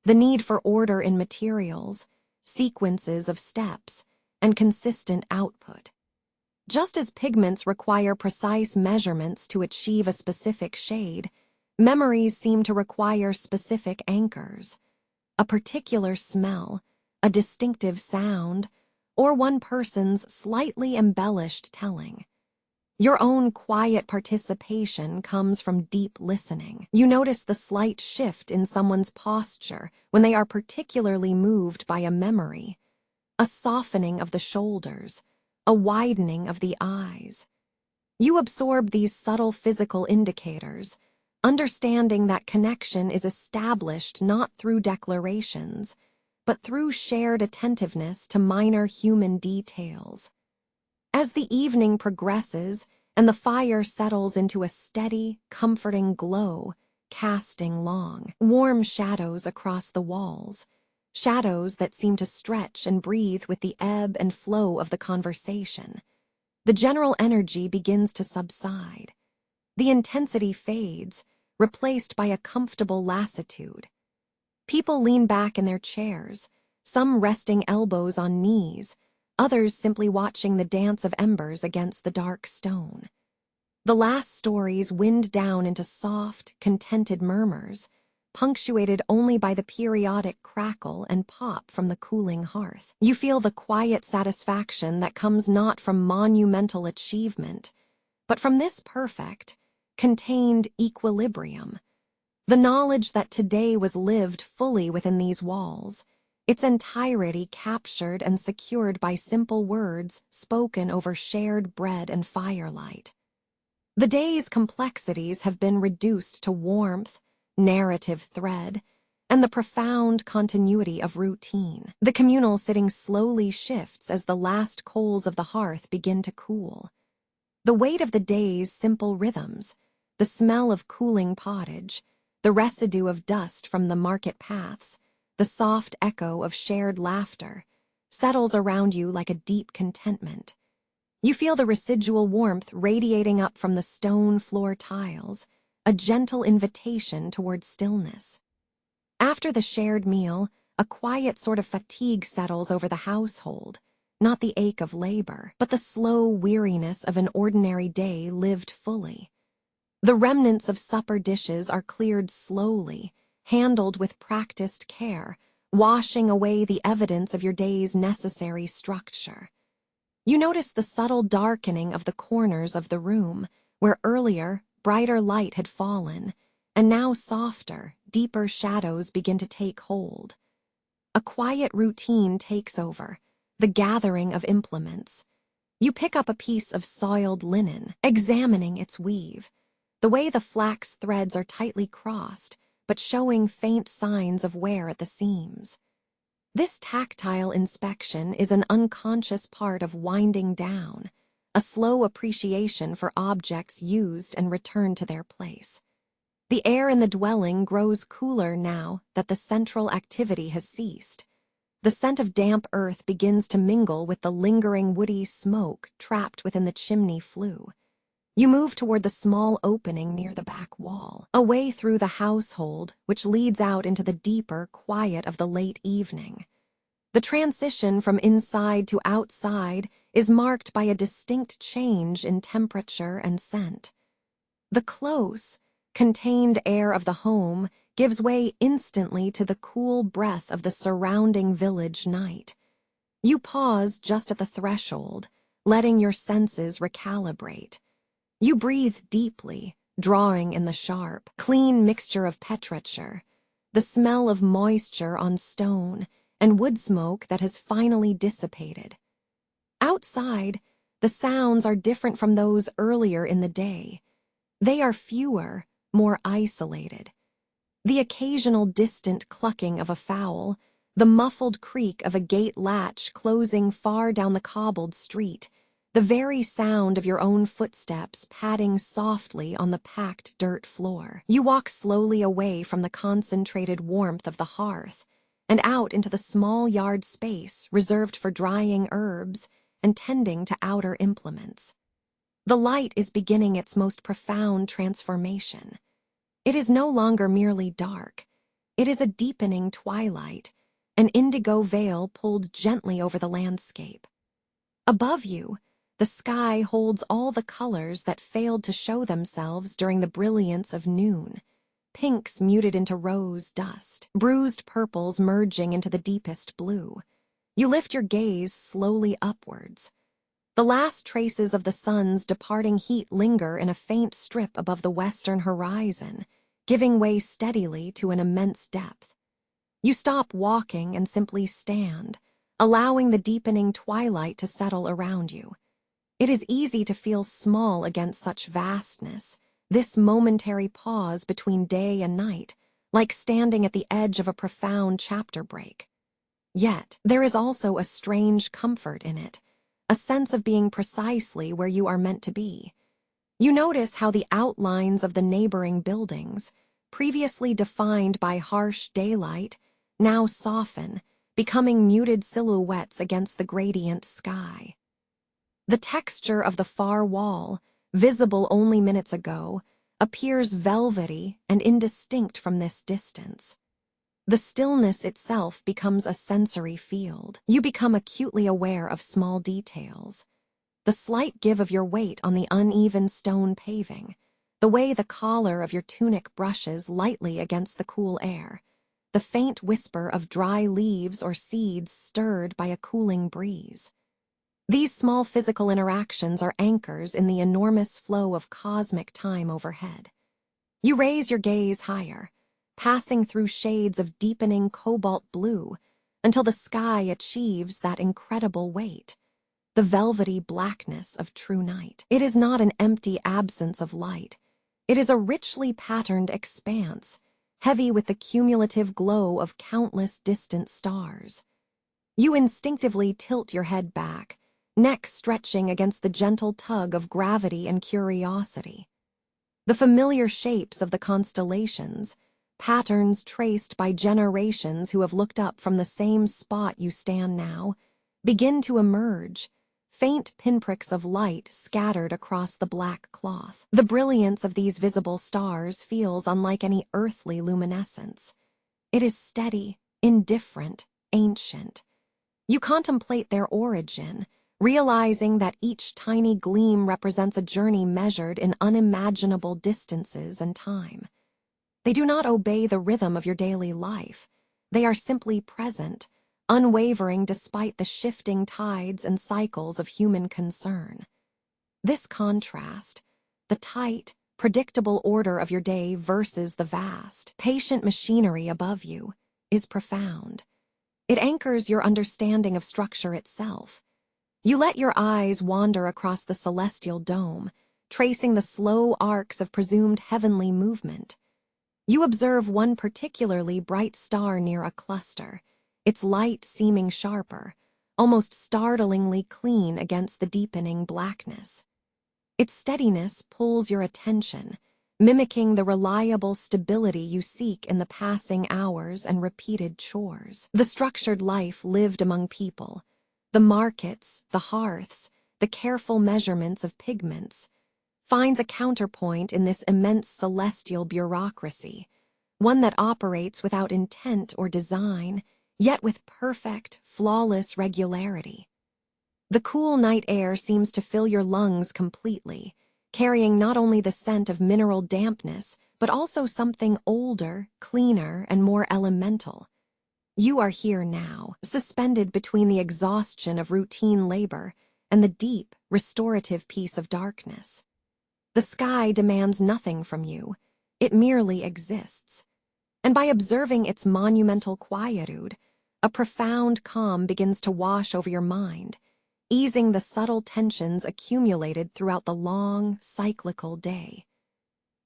the need for order in materials, sequences of steps, and consistent output. Just as pigments require precise measurements to achieve a specific shade, memories seem to require specific anchors. A particular smell, a distinctive sound, or one person's slightly embellished telling. Your own quiet participation comes from deep listening. You notice the slight shift in someone's posture when they are particularly moved by a memory, a softening of the shoulders, a widening of the eyes. You absorb these subtle physical indicators, understanding that connection is established not through declarations, but through shared attentiveness to minor human details. As the evening progresses and the fire settles into a steady, comforting glow, casting long, warm shadows across the walls, shadows that seem to stretch and breathe with the ebb and flow of the conversation, the general energy begins to subside. The intensity fades, replaced by a comfortable lassitude. People lean back in their chairs, some resting elbows on knees, others simply watching the dance of embers against the dark stone. The last stories wind down into soft, contented murmurs, punctuated only by the periodic crackle and pop from the cooling hearth. You feel the quiet satisfaction that comes not from monumental achievement, but from this perfect, contained equilibrium. The knowledge that today was lived fully within these walls, its entirety captured and secured by simple words spoken over shared bread and firelight. The day's complexities have been reduced to warmth, narrative thread, and the profound continuity of routine. The communal sitting slowly shifts as the last coals of the hearth begin to cool. The weight of the day's simple rhythms, the smell of cooling pottage, the residue of dust from the market paths, the soft echo of shared laughter, settles around you like a deep contentment. You feel the residual warmth radiating up from the stone floor tiles, a gentle invitation toward stillness. After the shared meal, a quiet sort of fatigue settles over the household, not the ache of labor, but the slow weariness of an ordinary day lived fully. The remnants of supper dishes are cleared slowly, handled with practiced care, washing away the evidence of your day's necessary structure. You notice the subtle darkening of the corners of the room, where earlier, brighter light had fallen, and now softer, deeper shadows begin to take hold. A quiet routine takes over, the gathering of implements. You pick up a piece of soiled linen, examining its weave, the way the flax threads are tightly crossed, but showing faint signs of wear at the seams. This tactile inspection is an unconscious part of winding down, a slow appreciation for objects used and returned to their place. The air in the dwelling grows cooler now that the central activity has ceased. The scent of damp earth begins to mingle with the lingering woody smoke trapped within the chimney flue. You move toward the small opening near the back wall, away through the household, which leads out into the deeper quiet of the late evening. The transition from inside to outside is marked by a distinct change in temperature and scent. The close, contained air of the home gives way instantly to the cool breath of the surrounding village night. You pause just at the threshold, letting your senses recalibrate. You breathe deeply, drawing in the sharp, clean mixture of petrichor, the smell of moisture on stone, and wood smoke that has finally dissipated. Outside, the sounds are different from those earlier in the day. They are fewer, more isolated. The occasional distant clucking of a fowl, the muffled creak of a gate latch closing far down the cobbled street, the very sound of your own footsteps padding softly on the packed dirt floor. You walk slowly away from the concentrated warmth of the hearth and out into the small yard space reserved for drying herbs and tending to outer implements. The light is beginning its most profound transformation. It is no longer merely dark. It is a deepening twilight, an indigo veil pulled gently over the landscape. Above you, the sky holds all the colors that failed to show themselves during the brilliance of noon. Pinks muted into rose dust, bruised purples merging into the deepest blue. You lift your gaze slowly upwards. The last traces of the sun's departing heat linger in a faint strip above the western horizon, giving way steadily to an immense depth. You stop walking and simply stand, allowing the deepening twilight to settle around you. It is easy to feel small against such vastness, this momentary pause between day and night, like standing at the edge of a profound chapter break. Yet, there is also a strange comfort in it, a sense of being precisely where you are meant to be. You notice how the outlines of the neighboring buildings, previously defined by harsh daylight, now soften, becoming muted silhouettes against the gradient sky. The texture of the far wall, visible only minutes ago, appears velvety and indistinct from this distance. The stillness itself becomes a sensory field. You become acutely aware of small details. The slight give of your weight on the uneven stone paving, the way the collar of your tunic brushes lightly against the cool air, the faint whisper of dry leaves or seeds stirred by a cooling breeze. These small physical interactions are anchors in the enormous flow of cosmic time overhead. You raise your gaze higher, passing through shades of deepening cobalt blue until the sky achieves that incredible weight, the velvety blackness of true night. It is not an empty absence of light. It is a richly patterned expanse, heavy with the cumulative glow of countless distant stars. You instinctively tilt your head back, neck stretching against the gentle tug of gravity and curiosity. The familiar shapes of the constellations, patterns traced by generations who have looked up from the same spot you stand now, begin to emerge, faint pinpricks of light scattered across the black cloth. The brilliance of these visible stars feels unlike any earthly luminescence. It is steady, indifferent, ancient. You contemplate their origin, realizing that each tiny gleam represents a journey measured in unimaginable distances and time. They do not obey the rhythm of your daily life. They are simply present, unwavering despite the shifting tides and cycles of human concern. This contrast, the tight, predictable order of your day versus the vast, patient machinery above you, is profound. It anchors your understanding of structure itself. You let your eyes wander across the celestial dome, tracing the slow arcs of presumed heavenly movement. You observe one particularly bright star near a cluster, its light seeming sharper, almost startlingly clean against the deepening blackness. Its steadiness pulls your attention, mimicking the reliable stability you seek in the passing hours and repeated chores. The structured life lived among people, the markets, the hearths, the careful measurements of pigments, finds a counterpoint in this immense celestial bureaucracy, one that operates without intent or design, yet with perfect, flawless regularity. The cool night air seems to fill your lungs completely, carrying not only the scent of mineral dampness, but also something older, cleaner, and more elemental. You are here now, suspended between the exhaustion of routine labor and the deep, restorative peace of darkness. The sky demands nothing from you. It merely exists. And by observing its monumental quietude, a profound calm begins to wash over your mind, easing the subtle tensions accumulated throughout the long, cyclical day.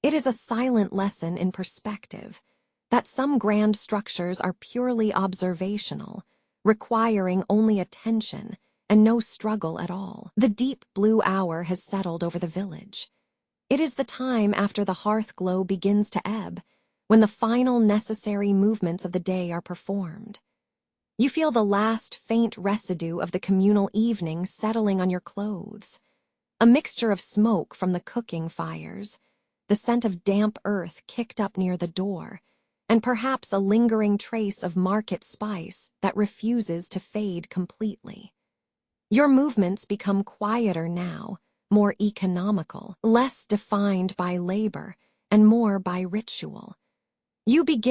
It is a silent lesson in perspective, that some grand structures are purely observational, requiring only attention and no struggle at all. The deep blue hour has settled over the village. It is the time after the hearth glow begins to ebb, when the final necessary movements of the day are performed. You feel the last faint residue of the communal evening settling on your clothes, a mixture of smoke from the cooking fires, the scent of damp earth kicked up near the door, and perhaps a lingering trace of market spice that refuses to fade completely. Your movements become quieter now, more economical, less defined by labor, and more by ritual. You begin